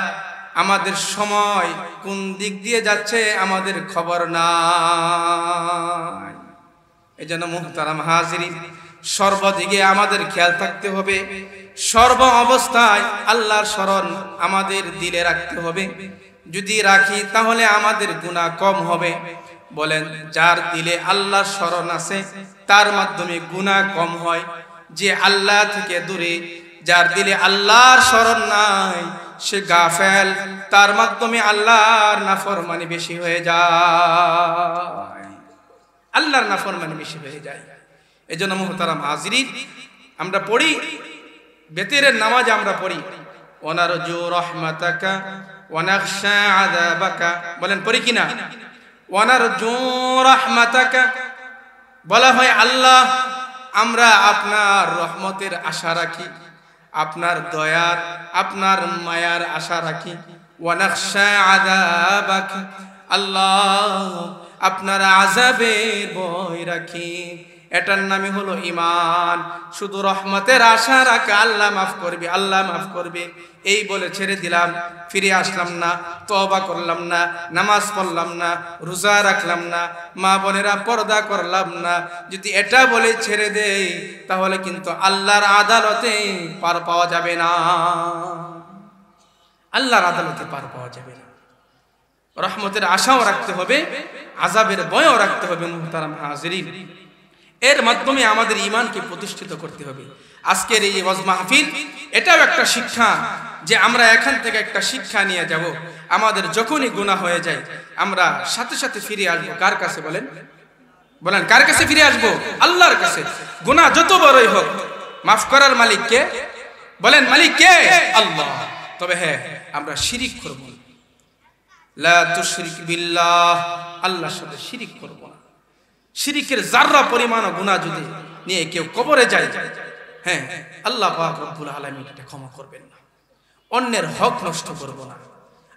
আমাদের সময় কোন দিক দিয়ে যাচ্ছে আমাদের খবর নাই। এজন্য মুহতারাম হাজিরিন, সর্বদিকে আমাদের খেয়াল থাকতে হবে, সর্ব অবস্থায় আল্লাহর স্মরণ আমাদের দিলে রাখতে হবে। যদি রাখি তাহলে আমাদের গুনাহ কম হবে। বলেন, যার দিলে আল্লাহর স্মরণ আছে তার মাধ্যমে গুনাহ কম হয়। যে আল্লাহ থেকে দূরে, যার দিলে আল্লাহর স্মরণ নাই, সে গাফেল, তার মাধ্যমে আল্লাহর নাফরমানি বেশি হয়ে যায়, আল্লাহর নাফরমানি বেশি হয়ে যায়। এজন্য মুহতারাম হাজিরিন, আমরা পড়ি বেতেরের নামাজ, আমরা পড়ি ওয়ানারজু রাহমাতাকা ওয়া নাখশা আযাবাকা। বলেন পড়ি কিনা? ওয়ানারজু রাহমাতাকা, বলা হয় আল্লাহ আমরা আপনার রহমতের আশা রাখি, আপনার দয়ার, আপনার মায়ার আশা রাখি। ওয়া নাখশা আযাবাকা, আল্লাহ আপনার আযাবের ভয় রাখি। এটার নামই হলো ঈমান। শুধু রহমতের আশা রাখা, আল্লাহ মাফ করবে, আল্লাহ মাফ করবে, এই বলে ছেড়ে দিলাম, ফিরে আসলাম না, তওবা করলাম না, নামাজ পড়লাম না, রোজা রাখলাম না, মা বোনেরা পর্দা করলাম না, যদি এটা বলে ছেড়ে দেই তাহলে কিন্তু আল্লাহর আদালতে পার পাওয়া যাবে না, আল্লাহর আদালতে পার পাওয়া যাবে না। রহমতের আশাও রাখতে হবে, আযাবের ভয়ও রাখতে হবে। মুহতারাম হাজিরিন, এর মাধ্যমে আমাদের ঈমানকে প্রতিষ্ঠিত করতে হবে। আজকের এই ওয়াজ মাহফিল এটাও একটা শিক্ষা, যে আমরা এখান থেকে একটা শিক্ষা নিয়ে যাব। আমাদের যখনই গুনাহ হয়ে যায় আমরা সাথে সাথে ফিরে আসবো কার কাছে? বলেন, বলেন কার কাছে ফিরে আসবো? আল্লাহর কাছে। গুনাহ যত বড়ই হোক, মাফ করার মালিক কে? বলেন মালিক কে? আল্লাহ। তবে হ্যাঁ, আমরা শিরিক করব না, লা তুশরিক বিল্লাহ, আল্লাহর সাথে শিরিক করব না। শিরিকের যাররা পরিমাণ গুনাহ যদি নিয়ে কেউ কবরে যায়, হ্যাঁ, আল্লাহ পাক রব্বুল আলামিন এটা ক্ষমা করবেন না। অন্যের হক নষ্ট করব না।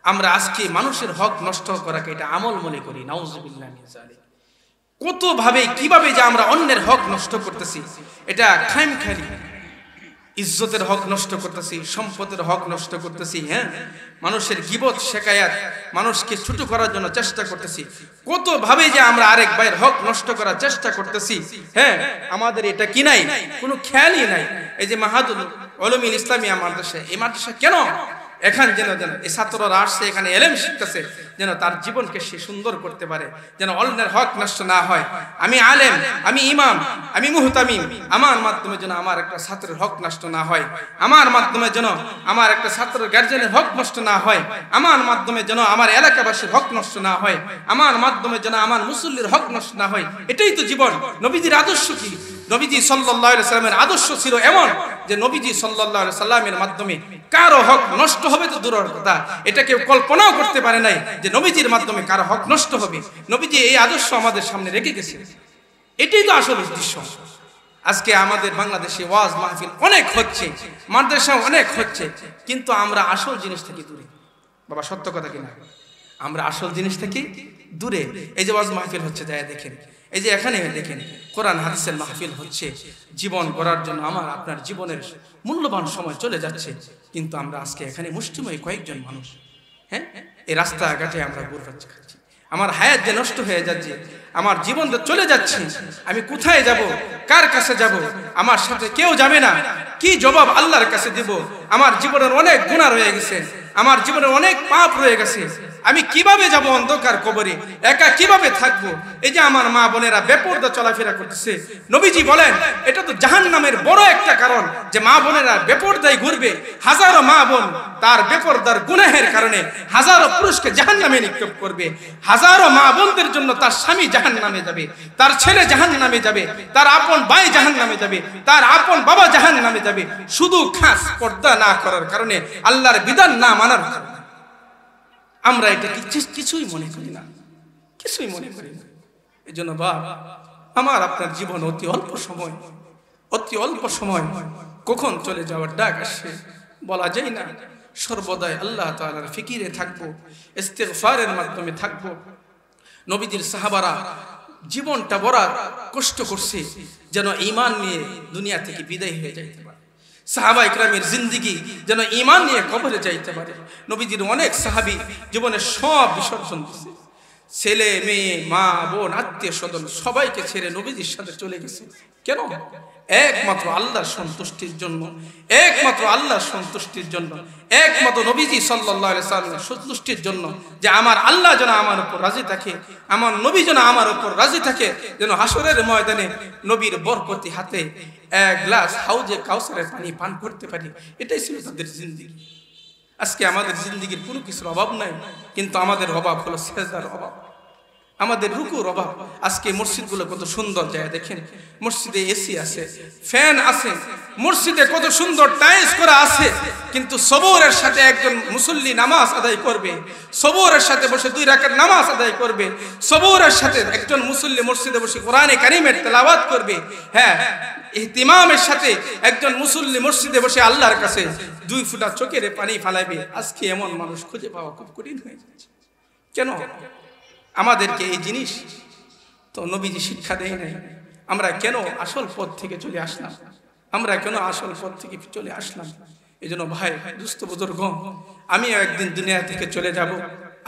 আমরা আজকে মানুষের হক নষ্ট করাকে এটা আমল মনে করি, নাউযুবিল্লাহি মিন যালিক। কত ভাবে কিভাবে যে আমরা অন্যের হক নষ্ট করতেছি, এটা খামখেয়ালি। ইজ্জতের হক নষ্ট করতেছি, সম্পদের হক নষ্ট করতেছি, হ্যাঁ, মানুষের গীবত শেকায়াত, মানুষকে ছোট করার জন্য চেষ্টা করতেছি। কত ভাবে যে আমরা আরেক ভাইয়ের হক নষ্ট করার চেষ্টা করতেছি, হ্যাঁ, আমাদের এটা কি নাই? কোনো খেয়ালই নাই। এই যে মাহাদুল উলুমিল ইসলামিয়া মাদ্রাসা, এই মাদ্রাসা কেন এখান যেন এই ছাত্ররা আসছে, এখানে এলেম শিখতেছে, যেন তার জীবনকে সে সুন্দর করতে পারে, যেন অন্যের হক নষ্ট না হয়। আমি আলেম, আমি ইমাম, আমি মুহতামিম, আমার মাধ্যমে যেন আমার একটা ছাত্রের হক নষ্ট না হয়, আমার মাধ্যমে যেন আমার একটা ছাত্রের গার্জেনের হক নষ্ট না হয়, আমার মাধ্যমে যেন আমার এলাকাবাসীর হক নষ্ট না হয়, আমার মাধ্যমে যেন আমার মুসল্লির হক নষ্ট না হয়। এটাই তো জীবন। নবীজির আদর্শ কি? নবীজি সাল্লাল্লাহু আলাইহি সাল্লামের আদর্শ ছিল এমন যে নবীজি সাল্লাল্লাহু আলাইহি সাল্লামের মাধ্যমে কারো হক নষ্ট হবে তো দূরের কথা, এটা কেউ কল্পনাও করতে পারে নাই যে নবীজির মাধ্যমে কারো হক নষ্ট হবে। নবীজি এই আদর্শ আমাদের সামনে রেখে গেছে। এটাই তো আসল উদ্দেশ্য। আজকে আমাদের বাংলাদেশে ওয়াজ মাহফিল অনেক হচ্ছে, মাদ্রাসা অনেক হচ্ছে, কিন্তু আমরা আসল জিনিস থেকে দূরে। বাবা সত্য কথা কিনা? আমরা আসল জিনিস থেকে দূরে। এই যে ওয়াজ মাহফিল হচ্ছে, যায় দেখেন, এই যে এখানে দেখেন কোরআন হাদিসের মাহফিল হচ্ছে, জীবন গড়ার জন্য আমার আপনার জীবনের মূল্যবান সময় চলে যাচ্ছে, কিন্তু আমরা আজকে এখানে মুষ্টিময় কয়েকজন মানুষ, হ্যাঁ, এই রাস্তাঘাটে আমরা ঘুরপাক খাচ্ছি, আমার হায়াত যে নষ্ট হয়ে যাচ্ছে, আমার জীবন তো চলে যাচ্ছে, আমি কোথায় যাব, কার কাছে যাব, আমার সাথে কেউ যাবে না, কি জবাব আল্লাহর কাছে দিব, আমার জীবনের অনেক গুনাহ রয়ে গেছে, আমার জীবনের অনেক পাপ রয়ে গেছে, আমি কিভাবে যাব অন্ধকার কবরে, একা কিভাবে থাকবো? এই যে আমার মা বোনেরা বেপরদা চলাফেরা করতেছে, নবীজি বলেন এটা তো জাহান্নামের বড় একটা কারণ, যে মা বোনেরা বেপরদায় ঘুরবে, হাজারো মা বোন তার বেপরদার গুনাহের কারণে হাজারো পুরুষকে জাহান্নামে নিক্ষেপ করবে, হাজারো মা বোনদের জন্য তার স্বামী জাহান্নামে যাবে, তার ছেলে জাহান্নামে যাবে, তার আপন ভাই জাহান্নামে যাবে, তার আপন বাবা জাহান্নামে যাবে, শুধু খাস পর্দা না করার কারণে, আল্লাহর বিধান না মানার কারণে। আমরা এটা কিছুই মনে করি না, কিছুই মনে করি না। এই জন্য বাপ, আমার আপনার জীবন অতি অল্প সময়, অতি অল্প সময়, কখন চলে যাওয়ার ডাক আসে বলা যায় না। সর্বদাই আল্লাহ তাআলার ফিকিরে থাকবো, ইস্তিগফারের মাধ্যমে থাকবো। নবীজির সাহাবারা জীবনটা বড় কষ্ট করছে যেন ঈমান নিয়ে দুনিয়া থেকে বিদায় হয়ে যাইতে পারে, সাহাবা ইকরামের জিন্দেগি যেন ঈমান নিয়ে কবরে যাইতে পারে। নবীজির অনেক সাহাবী জীবনে সব বিসর্জন দিয়েছে, ছেলে মেয়ে মা বোন আত্মীয় স্বজন সবাইকে ছেড়ে নবীজির সাথে চলে গেছে। কেন? একমাত্র আল্লাহর সন্তুষ্টির জন্য, একমাত্র আল্লাহর সন্তুষ্টির জন্য, একমাত্র নবীজি সাল্লাল্লাহু আলাইহি সাল্লামের সন্তুষ্টির জন্য, যে আমার আল্লাহ যেন আমার উপর রাজি থাকে, আমার নবী যেন আমার উপর রাজি থাকে, যেন হাসরের ময়দানে নবীর বরকতি হাতে এক গ্লাস হাউজে কাউসারের পানি পান করতে পারি। এটাই ছিল তাদের জিন্দেগি। আজকে আমাদের জিন্দেগির কোনো কিছুর অভাব নাই, কিন্তু আমাদের অভাব হলো সেজদার অভাব, আমাদের রুকুর অভাব। আজকে মসজিদগুলো কত সুন্দর যায় দেখেন, মসজিদে এসি আছে, ফ্যান আছে, মসজিদে কত সুন্দর টাইলস করা আছে, কিন্তু সবরের সাথে একজন মুসল্লি নামাজ আদায় করবে, সবরের সাথে বসে 2 রাকাত নামাজ আদায় করবে, সবরের সাথে একজন মুসল্লি মসজিদে বসে কোরআনে কারীমের তেলাওয়াত করবে, হ্যাঁ, ইহতিমামের সাথে একজন মুসল্লি মসজিদে বসে আল্লাহর কাছে 2 ফোঁটা চোখের পানি ফালাইবে। আজকে এমন মানুষ খুঁজে পাওয়া খুব কঠিন হয়ে যাচ্ছে। কেন? আমাদেরকে এই জিনিস তো নবীজি শিক্ষা দেয় নাই। আমরা কেন আসল পথ থেকে চলে আসলাম? আমরা কেন আসল পথ থেকে চলে আসলাম? এই জন্য ভাই, দুস্থ বুজুর্গ, আমিও একদিন দুনিয়া থেকে চলে যাব,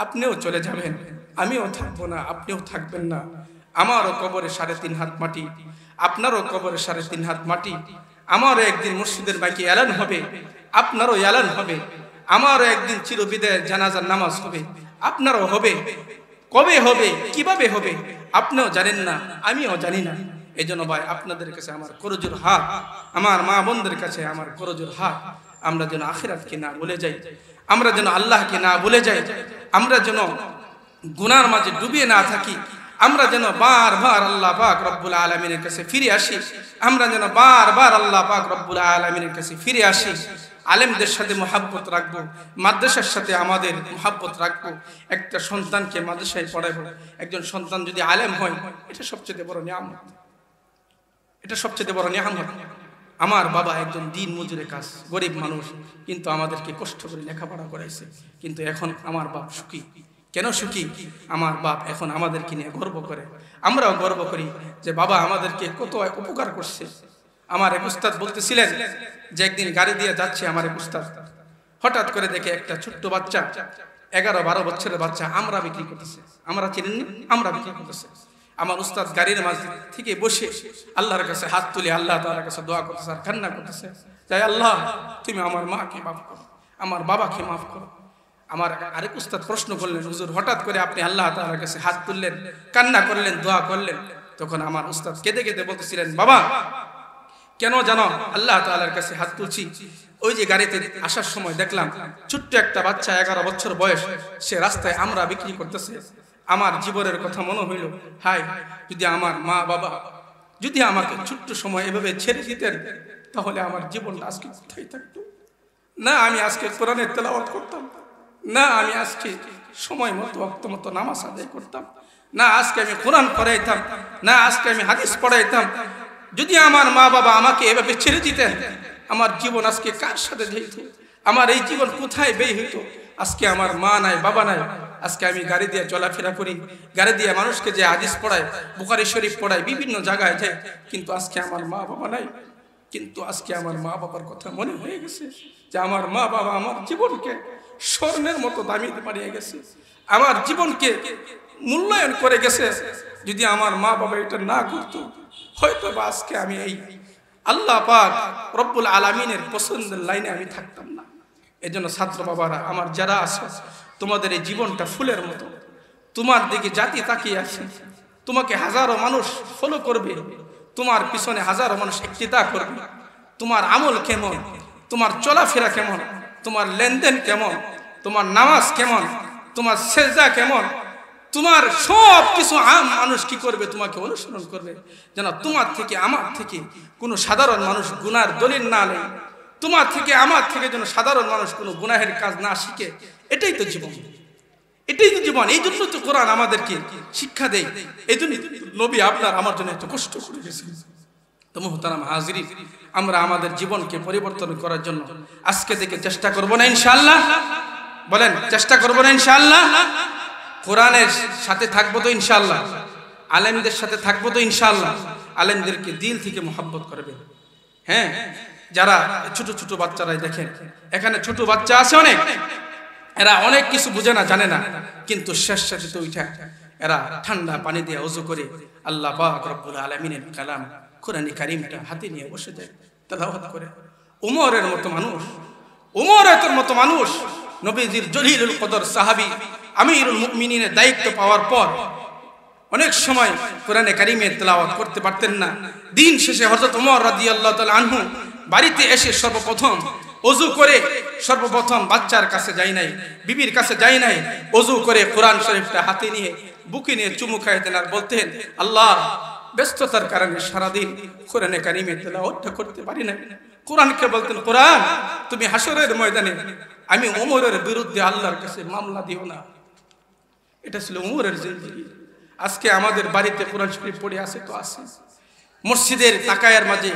আপনিও চলে যাবেন, আমিও থাকবো না, আপনিও থাকবেন না। আমারও কবরে 3.5 হাত মাটি, আপনারও কবরে 3.5 হাত মাটি। আমারও একদিন মসজিদের বাকি এলান হবে, আপনারও এলান হবে। আমারও একদিন চিরবিদায়ের জানাজার নামাজ হবে, আপনারও হবে। কবে হবে, কিভাবে হবে আপনিও জানেন না, আমিও জানি না। এই জন্য ভাই, আপনাদের কাছে আমার করজোর হাত, আমার মা বোনদের কাছে আমার করজোর হাত, আমরা যেন আখিরাতকে না ভুলে যাই, আমরা যেন আল্লাহকে না ভুলে যাই, আমরা যেন গুনার মাঝে ডুবে না থাকি, আমরা যেন বারবার আল্লাহ পাক রব্বুল আলামিনের কাছে ফিরে আসি, আমরা যেন বারবার আল্লাহ পাক রব্বুল আলামিনের কাছে ফিরে আসি। আলেমদের সাথে মহাব্বত রাখবো, মাদ্রাসার সাথে আমাদের মহাব্বত রাখবো। একটা সন্তানকে মাদ্রাসায় পড়াবো, একজন সন্তান যদি আলেম হয়, এটা সবচেয়ে বড় নিয়ামত, এটা সবচেয়ে বড় নিয়ামত। আমার বাবা একজন দিন মজুরে কাজ, গরিব মানুষ, কিন্তু আমাদেরকে কষ্ট করে লেখাপড়া করাইছে। কিন্তু এখন আমার বাপ সুখী। কেন সুখী? আমার বাপ এখন আমাদেরকে নিয়ে গর্ব করে, আমরাও গর্ব করি যে বাবা আমাদেরকে কত উপকার করছে। আমার এক উস্তাদ বলতেছিলেন যে একদিন গাড়ি দিয়ে যাচ্ছে আমার এক উস্তাদ, হঠাৎ করে দেখে একটা ছোট্ট বাচ্চা, 11-12 বছরের বাচ্চা আমরা বিক্রি করতেছে। আমরা চিনেননি, আমরা বিক্রি করতেছে। আমার উস্তাদ গাড়ির মাঝে থেকে বসে আল্লাহর কাছে হাত তুলে আল্লাহ তাআলার কাছে দোয়া করতেছে আর কান্না করতেছে, তাই আল্লাহ তুমি আমার মাকে মাফ করো, আমার বাবাকে মাফ করো। আমার আরেক উস্তাদ প্রশ্ন করলেন, হুজুর হঠাৎ করে আপনি আল্লাহ তাআলার কাছে হাত তুললেন, কান্না করলেন, দোয়া করলেন? তখন আমার উস্তাদ কেঁদে কেঁদে বলতেছিলেন, বাবা কেন জানো আল্লাহ তাআলার কাছে হাত তুলছি? ওই যে গাড়িতে আসার সময় দেখলাম ছোট্ট একটা বাচ্চা, 11 বছর বয়স, সে রাস্তায় আমরা বিক্রি করতেছে। আমার জীবনের কথা মনে হইল, হাই যদি আমার মা বাবা যদি আমাকে ছোট্ট সময় এভাবে ছেড়ে দিতেন, তাহলে আমার জীবনটা আজকে কোথায় থাকতো? না আমি আজকে কোরআনের তেলাওয়াত করতাম, না আমি আজকে সময় মতো ওয়াক্ত মতো নামাজ আদায় করতাম, না আজকে আমি কোরআন পড়াইতাম, না আজকে আমি হাদিস পড়াইতাম। যদি আমার মা বাবা আমাকে এভাবে ছেড়ে দিতেন, আমার জীবন আজকে কার সাথে যেত? আমার এই জীবন কোথায় ব্যয় হইতো? আজকে আমার মা নাই, বাবা নাই, আজকে আমি গাড়ি দিয়ে চলাফেরা করি, গাড়ি দিয়ে মানুষকে যে হাদিস পড়ায়, বুখারী শরীফ পড়ায়, বিভিন্ন জায়গায় যায়, কিন্তু আজকে আমার মা বাবা নাই। কিন্তু আজকে আমার মা বাবার কথা মনে হয়ে গেছে যে আমার মা বাবা আমার জীবনকে স্বর্ণের মতো দামি বানিয়ে গেছে, আমার জীবনকে মূল্যায়ন করে গেছে। যদি আমার মা বাবা এটা না করতো, হয়তো বা আজকে আমি এই আল্লাহ পাক রব্বুল আলামিনের পছন্দের লাইনে আমি থাকতাম না। এজন্য ছাত্র বাবারা আমার যারা আছে, তোমাদের এই জীবনটা ফুলের মতো, তোমার দিকে জাতি তাকিয়ে আছে, তোমাকে হাজারো মানুষ ফলো করবে, তোমার পিছনে হাজারো মানুষ ইক্তিদা করবে। তোমার আমল কেমন, তোমার চলাফেরা কেমন, তোমার লেনদেন কেমন, তোমার নামাজ কেমন, তোমার সেজদা কেমন, তোমার সব কিছু আম মানুষ কি করবে, তোমাকে অনুসরণ করবে। যেন তোমার থেকে আমার থেকে কোনো সাধারণ মানুষ গুনার দলিল না নেই, তোমার থেকে আমার থেকে যেন সাধারণ মানুষ কোনো গুনাহের কাজ না শিখে। এটাই তো জীবন, এটাই তো জীবন। এই জন্য তো কোরআন আমাদেরকে শিক্ষা দেয়। এই জন্য নবী আপনার আমার জন্য এত কষ্ট করে গেছেন। তো মুহতারাম হাজিরিন, আমরা আমাদের জীবনকে পরিবর্তন করার জন্য আজকে থেকে চেষ্টা করব না ইনশাআল্লাহ? বলেন, চেষ্টা করব না ইনশাআল্লাহ? কোরআনের সাথে থাকবো তো ইনশাআল্লাহ? আলেমদের সাথে থাকবো তো ইনশাআল্লাহ? আলেমদেরকে দিল থেকে মোহাব্বত করবে। হ্যাঁ, যারা ছোট ছোট বাচ্চারাই দেখেন, এখানে ছোট বাচ্চা আছে অনেক, এরা অনেক কিছু বুঝে না, জানে না, কিন্তু শেষ শেষে তো উঠে এরা ঠান্ডা পানি দিয়ে ওযু করে আল্লাহ পাক রব্বুল আলামিনের কালাম কোরআনে কারীমটা হাতে নিয়ে বসে যায়, তেলাওয়াত করে। উমরের মতো মানুষ, উমরের মতো মানুষ, নবীজির জলিলুল কদর সাহাবী আমিরুল মুমিনিনের দায়িত্ব পাওয়ার পর অনেক সময় কোরআনে কারীমের তেলাওয়াত করতে পারতেন না। দিন শেষে হযরত ওমর রাদিয়াল্লাহু তাআলা আনহু বাড়িতে এসে সর্বপ্রথম ওযু করে, সর্বপ্রথম বাচ্চার কাছে যাই নাই, বিবির কাছে যাই নাই, ওযু করে কোরআন শরীফটা হাতে নিয়ে বুকে নিয়ে চুমু খাইতেন আর বলতেন, আল্লাহ, ব্যস্ততার কারণে সারাদিন কোরআনে কারীমের তেলাওয়াতটা করতে পারি না। কোরআনকে বলতেন, কোরআন তুমি হাসরের ময়দানে আমি ওমরের বিরুদ্ধে আল্লাহর কাছে মামলা দিও না। এটা ছিল ওমরের জিন্দেগি। আজকে আমাদের বাড়িতে কোরআন শরীফ পড়ে আছে তো আছে, মসজিদের তাকায়ের মাঝে,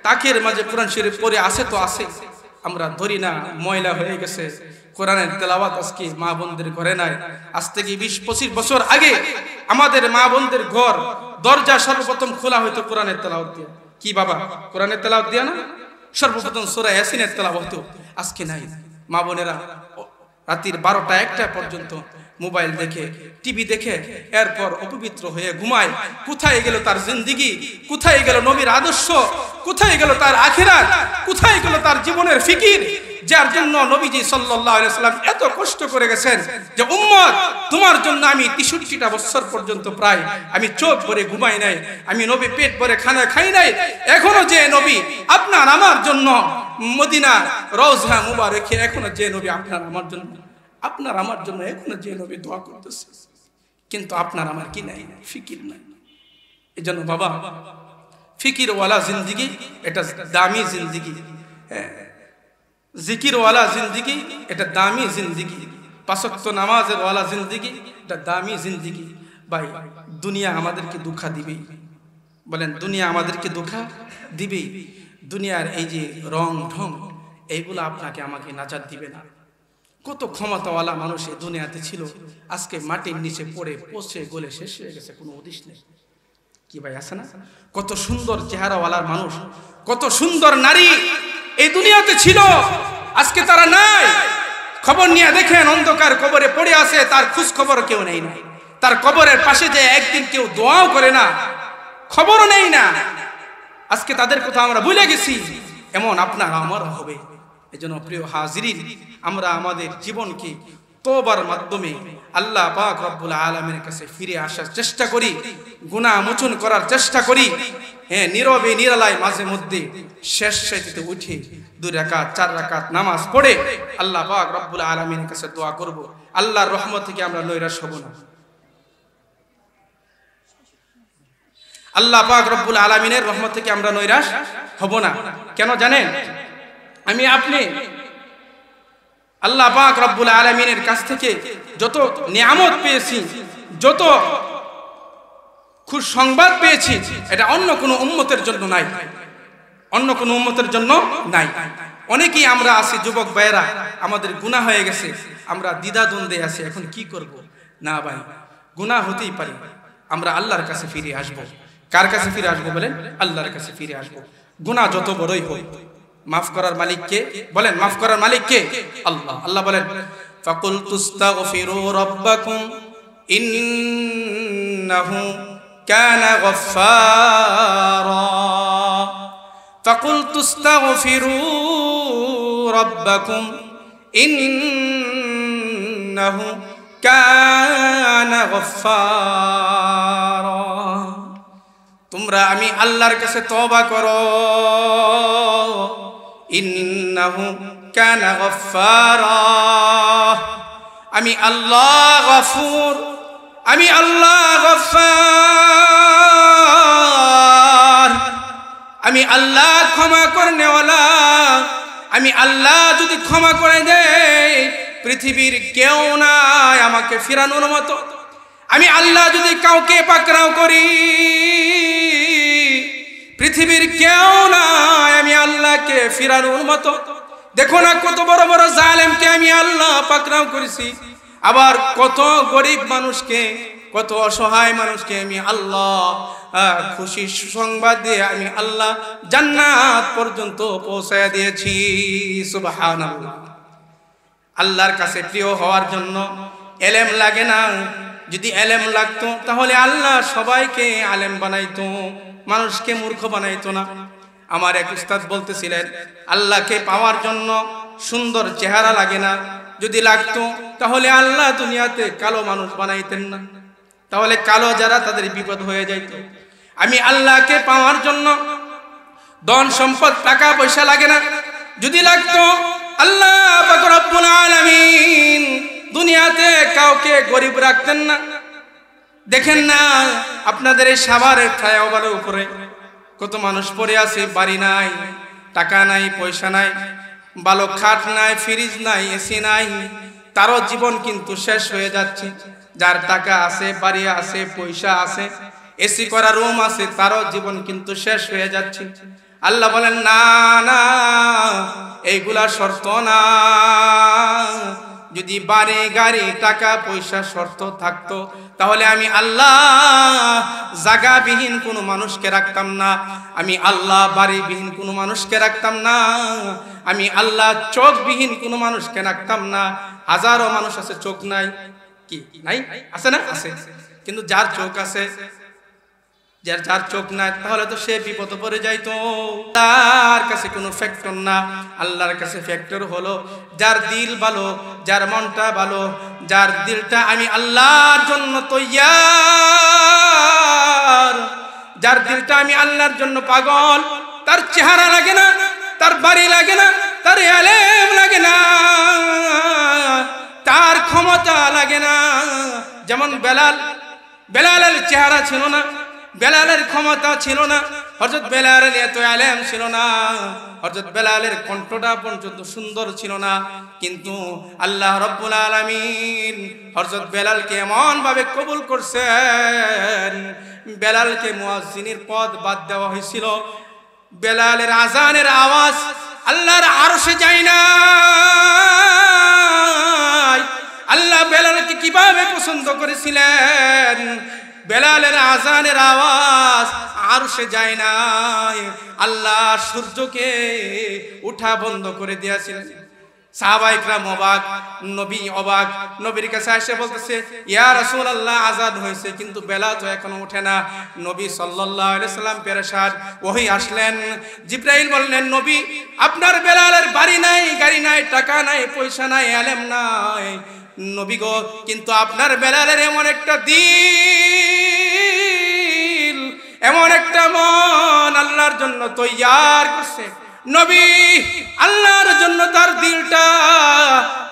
তাকের মাঝে কোরআন শরীফ পড়ে আছে তো আছে, আমরা ধরি না, ময়লা হয়ে গেছে। কোরআনের তেলাওয়াত আজকে মা বোনদের ঘরে নাই। আজ থেকে 20-25 বছর আগে আমাদের মা বোনদের ঘর দরজা সর্বপ্রথম খোলা হইতো কোরআনের তেলাওয়াত দিয়ে। কি বাবা, কোরআনের তেলাওয়াত দিয়ে না? সর্বপ্রথম সূরা ইয়াসিনের তেলাওয়াত হতো। আজকে নাই। মা বোনেরা রাতের 12টা-1টা পর্যন্ত মোবাইল দেখে, টিভি দেখে, এরপর অপবিত্র হয়ে ঘুমায়। কোথায় গেল তার জিন্দেগি? কোথায় গেল নবীর আদর্শ? কোথায় গেল তার আখিরাত? কোথায় গেল তার জীবনের ফিকির, যার জন্য নবীজি সাল্লাল্লাহু আলাইহি ওয়াসাল্লাম এত কষ্ট করে গেছেন যে উম্মত, তোমার জন্য আমি 63টা বছর পর্যন্ত প্রায় আমি চোখ ভরে ঘুমাই নাই, আমি নবী পেট ভরে খানা খাই নাই। এখনো যে নবী আপনার আমার জন্য মদিনা রওজা মুবারকে, এখনো যে নবী আপনার আমার জন্য, আপনার আমার জন্য এখনো যে নবী দোয়া করতেছে, কিন্তু আপনার আমার কি নাই? ফিকির নাই। এজন্য বাবা, ফিকির ওয়ালা জিন্দেগি এটা দামি জিন্দেগি, জিকির ওয়ালা জিন্দেগি এটা দামি জিন্দেগি, 5 ওয়াক্ত নামাজের ওয়ালা জিন্দেগি এটা দামি জিন্দেগি। ভাই, দুনিয়া আমাদেরকে ধোঁকা দিবেই। বলেন, দুনিয়া আমাদেরকে ধোঁকা দিবেই। দুনিয়ার এই যে রং ঢং, এইগুলো আপনাকে আমাকে নাজাত দিবে না। কত ক্ষমতাওয়ালা মানুষ এই দুনিয়াতে ছিল, আজকে মাটির নিচে পড়ে পচে গলে শেষ হয়ে গেছে, কোনো উদ্দেশ্য নেই। কি ভাই, আছে না? কত সুন্দর চেহারাওয়ালার মানুষ, কত সুন্দর নারী এই দুনিয়াতে ছিল, আজকে তারা নাই। খবর নিয়ে দেখেন, অন্ধকার কবরে পড়ে আছে, তার খোঁজ খবর কেউ নেই না। তার কবরের পাশে যে একদিন কেউ দোয়াও করে না, খবরও নেই না। আজকে তাদের কথা আমরা ভুলে গেছি। এমন আপনার আমার হবে। এজন্য প্রিয় হাজিরিন, আমরা আমাদের জীবনকে তওবার মাধ্যমে আল্লাহ পাক রব্বুল আলামিনের কাছে ফিরে আসার চেষ্টা করি, গুনাহ মোচন করার চেষ্টা করি। হ্যাঁ, নীরবে নিরালায় মাঝে মধ্যে শেষ সাইতে উঠে 2 রাকাত 4 রাকাত নামাজ পড়ে আল্লাহ পাক রব্বুল আলামিনের কাছে দোয়া করব। আল্লাহর রহমত থেকে আমরা নৈরাশ হব না। আল্লাহ পাক রব্বুল আলামিনের রহমত থেকে আমরা নৈরাশ হব না। কেন জানেন? আমি আপনি আল্লাহ পাক রব্বুল আলামিনের কাছ থেকে যত নিয়ামত পেয়েছি, যত খুশ সংবাদ পেয়েছি, এটা অন্য কোনো উম্মতের জন্য নাই, অন্য কোনো উম্মতের জন্য নাই। অনেকেই আমরা আছি, যুবক ভাইয়েরা, আমাদের গুনাহ হয়ে গেছে, আমরা দ্বিধাদ্বন্দ্বে আছি, এখন কি করব। না ভাই, গুনাহ হতেই পারে, আমরা আল্লাহর কাছে ফিরে আসব। কার কাছে ফিরে আসবো বলেন? আল্লাহর কাছে ফিরে আসব। গুনাহ যত বড়ই হোক, মাফ করার মালিক কে? বলেন, মাফ করার মালিক কে? আল্লাহ। আল্লাহ বলেন, ফাকুল তুস্তাগফিরু রাব্বাকুম ইন্নাহু কানা গফফারা। ফাকুল তুস্তাগফিরু রাব্বাকুম ইন্নাহু কানা গফফারা। তোমরা আমি আল্লাহর কাছে তওবা করো, ইন্নাহু কানা গফফারা, আমি আল্লাহ গফুর, আমি আল্লাহ গফফার, আমি আল্লাহ ক্ষমা করনেওয়ালা। আমি আল্লাহ যদি ক্ষমা করে দেয়, পৃথিবীর কেউ নাই আমাকে ফিরানোর মতো। আমি আল্লাহ যদি কাউকে পাকড়াও করি, পৃথিবীর কেউ নাই আমি আল্লাহকে ফিরানোর মতো। দেখো না কত বড় বড় জালেমকে আমি আল্লাহ পাকড়াও করেছি, আবার কত গরিব মানুষকে, কত অসহায় মানুষকে আমি আল্লাহ খুশির সংবাদ দিয়ে আমি আল্লাহ জান্নাত পর্যন্ত পৌঁছায় দিয়েছি। সুবহানাল্লাহ। আল্লাহর কাছে প্রিয় হওয়ার জন্য এলেম লাগে না। যদি এলেম লাগতো তাহলে আল্লাহ সবাইকে আলেম বানাইতো, মানুষকে মূর্খ বানাইতো না। আমার এক উস্তাদ বলতেছিলেন, আল্লাহকে পাওয়ার জন্য সুন্দর চেহারা লাগে না, যদি লাগতো তাহলে আল্লাহ দুনিয়াতে কালো মানুষ বানাইতেন না, তাহলে কালো যারা তাদের বিপদ হয়ে যাইত। আমি আল্লাহকে পাওয়ার জন্য ধন সম্পদ টাকা পয়সা লাগে না, যদি লাগতো আল্লাহ পাক রব্বুল আলামিন দুনিয়াতে কাউকে গরিব রাখতেন না। দেখেন না আপনাদের এই সাভারের ফ্লাইওভারের উপরে কত মানুষ পড়ে আছে, বাড়ি নাই, টাকা নাই, পয়সা নাই, ভালো খাট নাই, ফ্রিজ নাই, এসি নাই, তারও জীবন কিন্তু শেষ হয়ে যাচ্ছে। যার টাকা আছে, বাড়ি আছে, পয়সা আছে, এসি করা রুম আছে, তারও জীবন কিন্তু শেষ হয়ে যাচ্ছে। আল্লাহ বলেন, না না, এইগুলা শর্ত না। যদি বাড়ি গাড়ি টাকা পয়সা শর্ত থাকতো তাহলে আমি আল্লাহ জায়গাবিহীন কোনো মানুষকে রাখতাম না, আমি আল্লাহ বাড়িবিহীন কোনো মানুষকে রাখতাম না, আমি আল্লাহ চোখবিহীন কোনো মানুষকে রাখতাম না। হাজারো মানুষ আছে চোখ নাই, কি নাই? আছে না? আছে। কিন্তু যার চোখ আছে, যার চোখ নাই, তাহলে তো সে বিপদে পড়ে যাইতো। আল্লাহর কাছে কোনো ফ্যাক্টর না, আল্লাহর কাছে ফ্যাক্টর হলো যার দিল ভালো, যার মনটা ভালো, যার দিলটা আমি আল্লাহর জন্য তৈয়ার, যার দিলটা আমি আল্লাহর জন্য পাগল। তার চেহারা লাগে না, তার বাড়ি লাগে না, তার ইলম লাগে না, তার ক্ষমতা লাগে না। যেমন বেলালের চেহারা ছিল না, বেলালের ক্ষমতা ছিল না, হযরত বেলালের এত ইলম ছিল না, হযরত বেলালের কণ্ঠটা পর্যন্ত সুন্দর ছিল না, কিন্তু আল্লাহ রাব্বুল আলামিন হযরত বেলালকে এমন ভাবে কবুল করছেন, বেলালকে মুয়াজ্জিনের পদ বাদ দেওয়া হয়েছিল। বেলালের আজানের আওয়াজ আল্লাহর আরশে যায় না। আল্লাহ বেলালকে কিভাবে পছন্দ করেছিলেন, বেলালের আজানের আওয়াজ আরশে যায় না, আল্লাহ সূর্যকে উঠা বন্ধ করে দিয়েছিলেন। সাহাবায়ে কেরাম অবাক, নবী অবাক, নবীর কাছে এসে বলতেছে, ইয়া রাসূলুল্লাহ আজান হয়েছে কিন্তু বেলাল তো এখনো ওঠে না। নবী সাল্লাল্লাহু আলাইহি সাল্লাম পেরেশান। ওহী আসলেন, জিবরাইল বললেন, নবী আপনার বেলালের বাড়ি নাই, গাড়ি নাই, টাকা নাই, পয়সা নাই, ইলম নাই নবী গো, কিন্তু আপনার বেলালের এমন একটা দিল, এমন একটা মন আল্লাহর জন্য তৈয়ার করছে। নবী আল্লাহর জন্য তার দিলটা,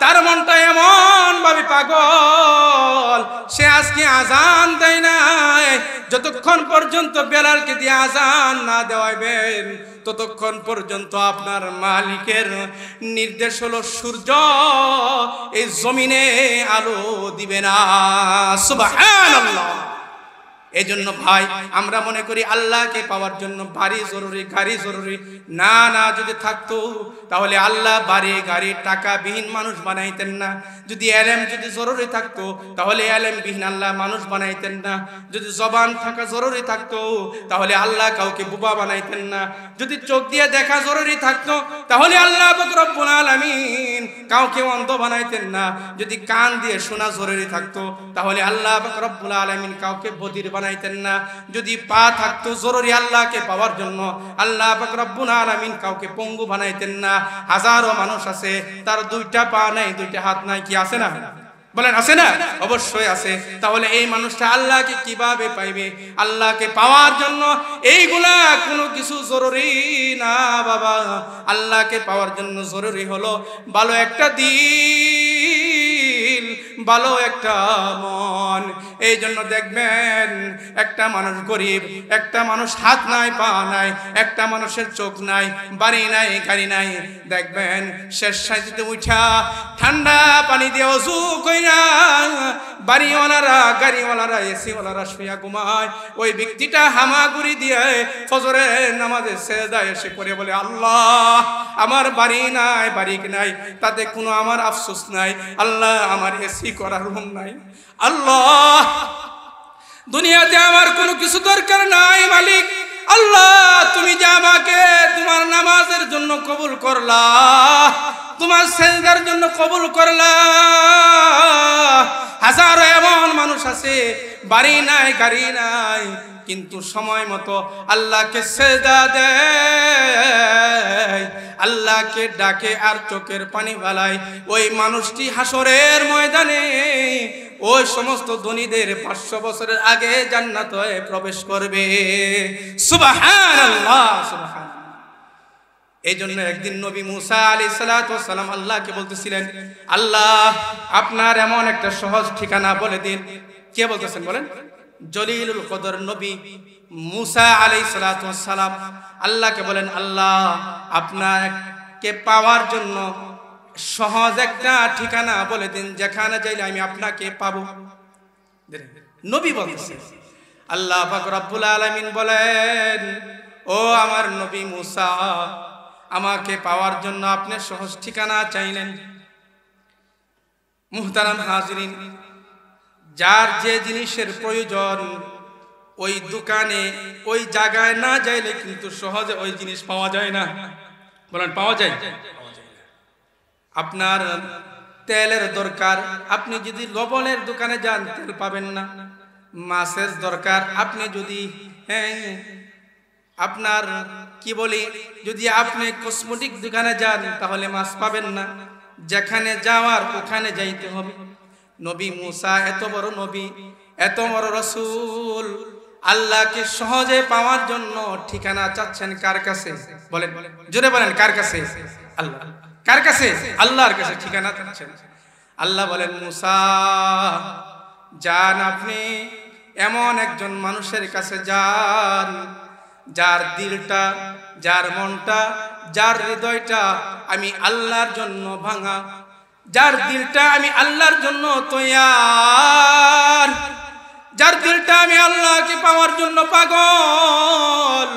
তার মনটা এমন ভাবে পাগল, সে আজকে আজান দেয় না। যতক্ষণ পর্যন্ত বেলালকে দিয়ে আজান না দেওয়াইবেন ততক্ষণ পর্যন্ত আপনার মালিকের নির্দেশ হলো সূর্য এই জমিনে আলো দিবে না। সুবহানাল্লাহ। এই জন্য ভাই আমরা মনে করি আল্লাহকে পাওয়ার জন্য বাড়ি জরুরি, গাড়ি জরুরি। না না, যদি থাকতো তাহলে আল্লাহ বাড়ি গাড়ি টাকাবিহীন মানুষ বানাইতেন না। যদি এলেম যদি জরুরি থাকতো তাহলে এলেমবিহীন আল্লাহ মানুষ বানাইতেন না। যদি জবান থাকা জরুরি থাকতো তাহলে আল্লাহ কাউকে বোবা বানাইতেন না। যদি চোখ দিয়ে দেখা জরুরি থাকতো তাহলে আল্লাহ পাক রব্বুল আলামিন কাউকে অন্ধ বানাইতেন না। যদি কান দিয়ে শোনা জরুরি থাকতো তাহলে আল্লাহ পাক রব্বুল আলামিন কাউকে বধির বানাইতেন না। যদি পা থাকতো জরুরি আল্লাহকে পাওয়ার জন্য, আল্লাহ পাক রব্বুল আলামিন কাউকে পঙ্গু বানাইতেন না। হাজারো মানুষ আছে তার দুইটা পা নাই, দুইটা হাত নাই, কি আছে না? বলেন আছে না? অবশ্যই আছে। তাহলে এই মানুষটা আল্লাহকে কিভাবে পাইবে? আল্লাহকে পাওয়ার জন্য এইগুলা কোনো কিছু জরুরি না বাবা। আল্লাহকে পাওয়ার জন্য জরুরি হলো ভালো একটা দিল, ভালো একটা মন। এই জন্য দেখবেন একটা মানুষ গরিব, একটা মানুষ হাত নাই পা নাই, একটা মানুষের চোখ নাই, বাড়ি নাই গাড়ি নাই, দেখবেন শেষ সাইতে উঠা ঠান্ডা পানি দিয়ে ওযু কইরা বাড়িওয়ালারা গাড়িওয়ালারা এসিওয়ালারা শুয়া ঘুমায়। ওই ব্যক্তিটা হামাগুড়ি দিয়ে ফজরের নামাজে সেজদায় এসে পড়ে বলে, আল্লাহ আমার বাড়ি নাই বাড়ি নাই, তাতে কোনো আমার আফসোস নাই। আল্লাহ আমার এসি করার রুম নাই। আল্লাহ দুনিয়াতে আমার কোনো কিছু দরকার নাই মালিক। আল্লাহ তুমি যে আমাকে তোমার নামাজের জন্য কবুল করলা, তোমার সেজদার জন্য কবুল করলা। হাজারো এমন মানুষ আছে বাড়ি নাই গাড়ি নাই, কিন্তু সময় মতো আল্লাহকে সেজদা দেয়, আল্লাহকে ডাকে আর চোখের পানি ফেলায়। ওই মানুষটি হাসরের ময়দানে ওই সমস্ত ধনীদের 500 বছরের আগে জান্নাতে প্রবেশ করবে। সুবহানাল্লাহ, সুবহানাল্লাহ। এই জন্য একদিন নবী মুসা আলাইহিস সালাতু ওয়াস সালাম আল্লাহকে বলতেছিলেন, আল্লাহ আপনার এমন একটা সহজ ঠিকানা বলে দিন। কে বলতেছেন বলেন? জলিলুল কদর নবী মুসা আলাইহিস সালাতু ওয়াস সালাম আল্লাহকে বলেন, আল্লাহ আপনাকে পাওয়ার জন্য সহজ একটা ঠিকানা বলে দিন, যেখানে যাইলে আমি আপনাকে পাবো। নবী বলতেছেন। আল্লাহ পাক রব্বুল আলামিন বলেন, ও আমার নবী মুসা, আমাকে পাওয়ার জন্য আপনি সহজ ঠিকানা চাইলেন। মুহতারাম হাজিরিন, যার যে জিনিসের প্রয়োজন ওই দোকানে ওই জায়গায় না যাইলে কিন্তু সহজে ওই জিনিস পাওয়া যায় না। বলেন পাওয়া যায়? আপনার তেলের দরকার, আপনি যদি লবণের দোকানে যান তেল পাবেন না। মাছের দরকার, আপনি যদি আপনার কি বলি যদি আপনি কসমেটিক দোকানে যান তাহলে মাছ পাবেন না। যেখানে যাওয়ার ওখানে যাইতে হবে। নবী মুসা এত বড় নবী, এত বড় রাসূল, আল্লাহকে সহজে পাওয়ার জন্য ঠিকানা চাচ্ছেন কার কাছে? বলেন জোরে বলেন, কার কাছে? আল্লাহ। কার কাছে? আল্লাহর কাছে ঠিকানা চাচ্ছেন। আল্লাহ বলেন, মুসা যান, আপনি এমন একজন মানুষের কাছে যান যার দিলটা, যার মনটা, যার হৃদয়টা আমি আল্লাহর জন্য ভাঙা, যার দিলটা আমি আল্লাহর জন্য তৈয়ার, যার দিলটা আমি আল্লাহকে পাওয়ার জন্য পাগল।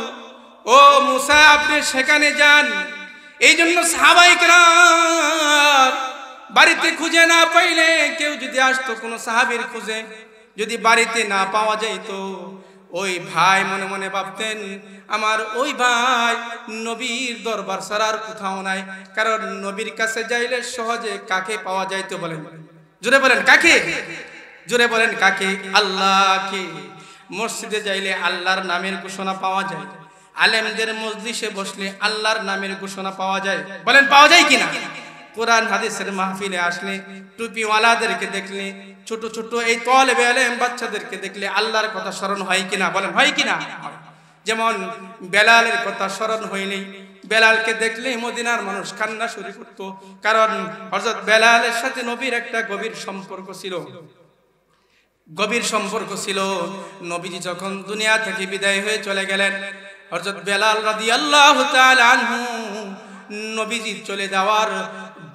ও মুসা আপনি সেখানে যান। এই জন্য সাহাবায়ে কেরাম বাড়িতে খুঁজে না পাইলে, কেউ যদি আসতো কোনো সাহাবীর খুঁজে, যদি বাড়িতে না পাওয়া যাইতো, ওই ভাই মনে মনে ভাবতেন আমার ওই ভাই নবীর দরবার ছাড়া আর কোথাও নাই। কারণ নবীর কাছে যাইলে সহজে কাকে পাওয়া যাইতো? বলেন জোরে বলেন, কাকে? জোরে বলেন কাকে? আল্লাহকে। মসজিদে যাইলে আল্লাহর নামের ঘোষণা পাওয়া যায়, আলেমদের মজলিসে বসলে আল্লাহর নামের ঘোষণা পাওয়া যায়। বলেন পাওয়া যায় কিনা? কোরআন হাদিসের মাহফিলে আসলে, টুপিওয়ালাদেরকে দেখলে, ছোট ছোট এই তালেবে ইলম বাচ্চাদেরকে দেখলে আল্লাহর কথা স্মরণ হয় কিনা? বলেন হয় কিনা? যেমন বেলালের কথা স্মরণ হইলেই, বেলালকে দেখলে মদিনার মানুষ কান্না শুরু করত। কারণ হযরত বেলালের সাথে নবীর একটা গভীর সম্পর্ক ছিল, গভীর সম্পর্ক ছিল। নবীজি যখন দুনিয়া থেকে বিদায় হয়ে চলে গেলেন, হযরত বেলাল রাদিয়াল্লাহু তাআলা আনহু নবীজি চলে যাওয়ার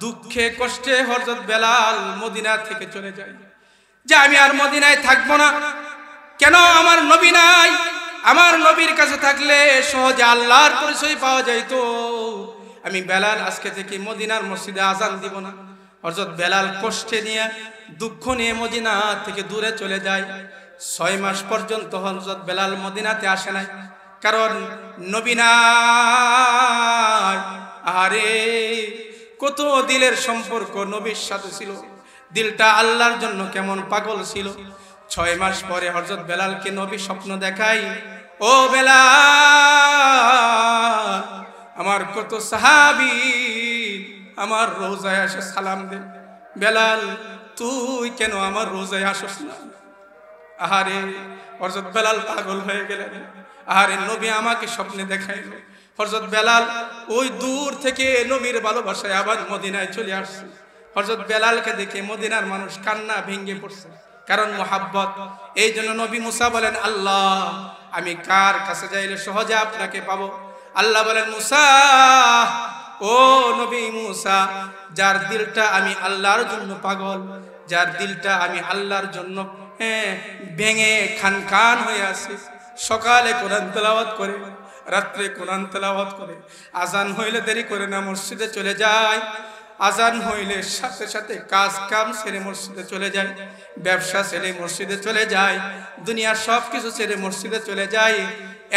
দুঃখে কষ্টে হযরত বেলাল মদিনা থেকে চলে যায়, যে আমি আর মদিনায় থাকবো না, কেন আমার নবী নাই? আমার নবীর কাছে থাকলে সহজে আল্লাহর পরিচয় পাওয়া যাইতো। আমি বেলাল আজকে থেকে মদিনার মসজিদে আজান দিব না। হযরত বেলাল কষ্টে নিয়ে দুঃখ নিয়ে মদিনা থেকে দূরে চলে যায়। 6 মাস পর্যন্ত হযরত বেলাল মদিনাতে আসে নাই, কারণ নবী নাই। আরে কত দিলের সম্পর্ক নবীর সাথে ছিল, দিলটা আল্লাহর জন্য কেমন পাগল ছিল। 6 মাস পরে হযরত বেলালকে নবী স্বপ্ন দেখায়, ও বেলাল, আমার কত সাহাবী আমার রোজায় এসে সালাম দেন। বেলাল, তুই কেন আমার রোজায় আসস না? আহারে হযরত বেলাল পাগল হয়ে গেলেন। আহারে নবী আমাকে স্বপ্নে দেখাইল। হযরত বেলাল ওই দূর থেকে নবীর ভালোবাসায় আবার মদিনায় চলে আসছে। হযরত বেলালকে দেখে মদিনার মানুষ কান্না ভেঙে পড়ছে, কারণ মোহাব্বত। এই জন্য নবী মুসা বলেন, আল্লাহ, আমি কার কাছে যাইলে সহজে আপনাকে পাবো? আল্লাহ বলেন, মুসা, ও নবী মুসা, যার দিলটা আমি আল্লাহর জন্য পাগল, যার দিলটা আমি আল্লাহর জন্য ভেঙে খান খান হয়ে আছে, সকালে কোরআন তেলাওয়াত করে, রাত্রে কোরআন তেলাওয়াত করে, আজান হইলে দেরি করে না মসজিদে চলে যায়, আজান হইলে সাথে সাথে কাজ কাম ছেড়ে মসজিদে চলে যায়, ব্যবসা ছেড়ে মসজিদে চলে যায়, দুনিয়ার সব কিছু ছেড়ে মসজিদে চলে যায়।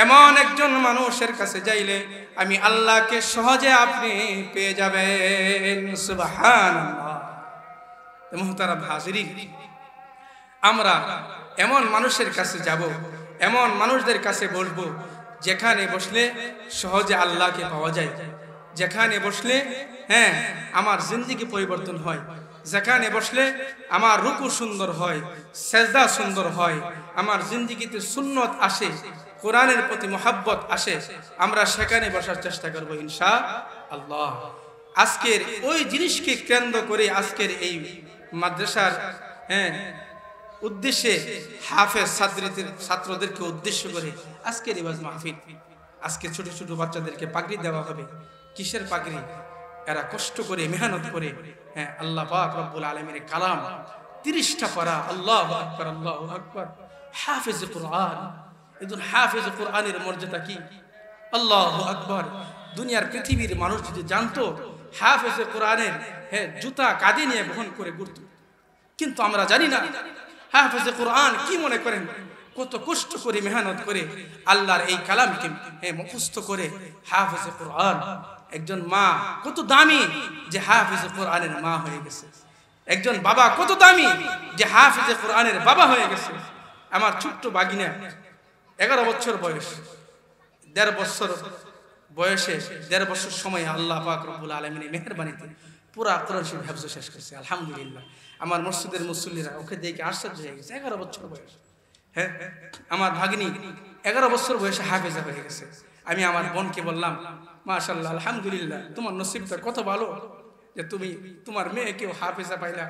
এমন একজন মানুষের কাছে যাইলে আমি আল্লাহকে সহজে আপনি পেয়ে যাবেন। সুবহানাল্লাহ। মুহতারাম হাজিরিন, আমরা এমন মানুষের কাছে যাব, এমন মানুষদের কাছে বসবো যেখানে বসলে সহজে আল্লাহকে পাওয়া যায়, যেখানে বসলে আমার জিন্দেগি পরিবর্তন হয়, যেখানে বসলে আমার রুকু সুন্দর হয়, সেজদা সুন্দর হয়, আমার জিন্দেগিতে সুন্নত আসে, কোরআনের প্রতি মোহাব্বত আসে, আমরা সেখানে বসার চেষ্টা করব ইনশাআল্লাহ। আজকের ওই জিনিসকে কেন্দ্র করে আজকের এই মাদ্রাসার উদ্দেশ্যে হাফেজ ছাত্রদেরকে উদ্দেশ্য করে আজকের এই মাহফিল। আজকে ছোট ছোট বাচ্চাদেরকে পাগড়ি দেওয়া হবে। কিসের পাগড়ি? এরা কষ্ট করে মেহনত করে আল্লাহ পাক রব্বুল আলামিনের কালাম 30টা পড়া। আল্লাহু আকবার, আল্লাহু আকবার। হাফেজ কুরআন, একজন হাফেজ কুরআনের মর্যাদা কি! আল্লাহু আকবার। দুনিয়ার পৃথিবীর মানুষ যদি জানতো হাফেজ কুরআনের জুতা কাঁধে নিয়ে বহন করে ঘুরত, কিন্তু আমরা জানি না। হাফেজ কুরআন কি মনে করেন? কত কষ্ট করে মেহনত করে আল্লাহর এই কালামকে মুখস্থ করে হাফেজ কুরআন। একজন মা কত দামি যে হাফেজ কুরআনের মা হয়ে গেছে। একজন বাবা কত দামি যে হাফেজ কুরআনের বাবা হয়ে গেছে। আমার ছোট্ট বাগিনা 11 বছর বয়স, 1.5 বছর বয়সে 1.5 বছর সময় আল্লাহ পাক রব্বুল আলামিনের মেহেরবানিতে পুরা কোরআন শরীফ হিফজ শেষ করছে, আলহামদুলিল্লাহ। আমার মসজিদের মুসল্লিরা ওকে দেখে আশ্চর্য হয়ে গেছে। 11 বছর বয়স। আমার ভাগিনী 11 বছর বয়সে হাফেজা হয়ে গেছে। আমি আমার বোনকে বললাম, মাশাআল্লাহ, আলহামদুলিল্লাহ, তোমার নসিবটা কত ভালো যে তুমি তোমার মেয়েকেও হাফেজা পাইলা,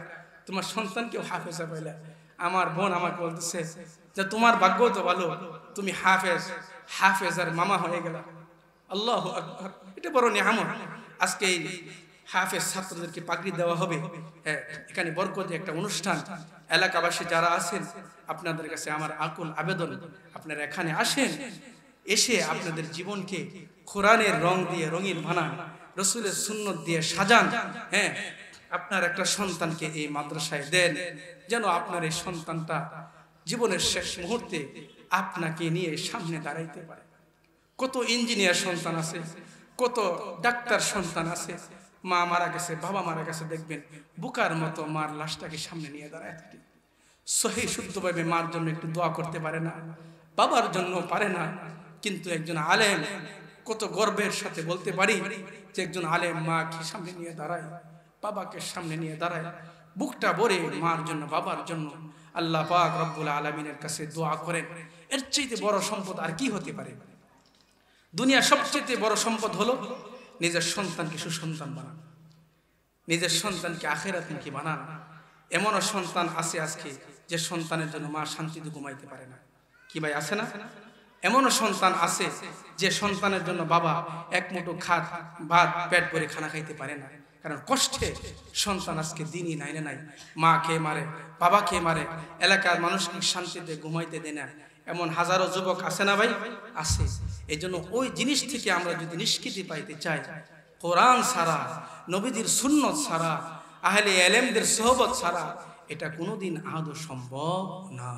তোমার সন্তানকেও হাফেজা পাইলা। আমার বোন আমাকে বলতেছে যে তোমার ভাগ্য তো ভালো, তুমি হাফেজার মামা হয়ে গেলা। আল্লাহু আকবার। এটা বড় নিয়ামত। আজকে এই হাফেজ ছাত্রদেরকে পাগড়ি দেওয়া হবে। এখানে বরকতে একটা অনুষ্ঠান। এলাকাবাসী যারা আছেন, আপনাদের কাছে আমার আকুল আবেদন, আপনারা এখানে আসেন, এসে আপনাদের জীবনকে কোরআনের রং দিয়ে রঙিন বানান, রাসূলের সুন্নাত দিয়ে সাজান। আপনার একটা সন্তানকে এই মাদ্রাসায় দেন, যেন আপনার এই সন্তানটা জীবনের শেষ মুহূর্তে আপনাকে নিয়ে সামনে দাঁড়াইতে পারে। কত ইঞ্জিনিয়ার সন্তান আছে, কত ডাক্তার সন্তান আছে, মা মারা গেছে, বাবা মারা গেছে, দেখবেন বুকার মতো মার লাশটাকে সামনে নিয়ে দাঁড়ায় থাকে। সহি শুদ্ধভাবে মার জন্য একটু দোয়া করতে পারে না, বাবার জন্য পারে না। কিন্তু একজন আলেম, কত গর্বের সাথে বলতে পারি যে একজন আলেম মাকে সামনে নিয়ে দাঁড়ায়, বাবাকে সামনে নিয়ে দাঁড়ায়, বুকটা ভরে মার জন্য, বাবার জন্য আল্লাহ পাক রব্বুল আলামিনের কাছে দোয়া করেন। এর চাইতে বড় সম্পদ আর কি হতে পারে? দুনিয়ার সবচেয়ে বড় সম্পদ হলো নিজের সন্তানকে সুসন্তান বানান, নিজের সন্তানকে আখিরাতমুখী বানান। এমনও সন্তান আছে আজকে যে সন্তানের জন্য মা শান্তিতে ঘুমাইতে পারে না। কি ভাই, আছে না? এমনও সন্তান আছে যে সন্তানের জন্য বাবা এক মুঠো ভাত পেট ভরে খানা খাইতে পারে না, কারণ কষ্টে সন্তান আজকে দিনই নাই নাই, মা কে মারে, বাবা কে মারে, এলাকার মানুষকে শান্তিতে ঘুমাইতে দেয় না, এমন হাজারো যুবক আছে না ভাই? আছে। এই জন্য ওই জিনিস থেকে আমরা যদি নিষ্কৃতি পাইতে চাই, কোরআন ছাড়া, নবীদের সুন্নত ছাড়া, আহলে এলেমদের সোহবত ছাড়া এটা কোনোদিন আদৌ সম্ভব না।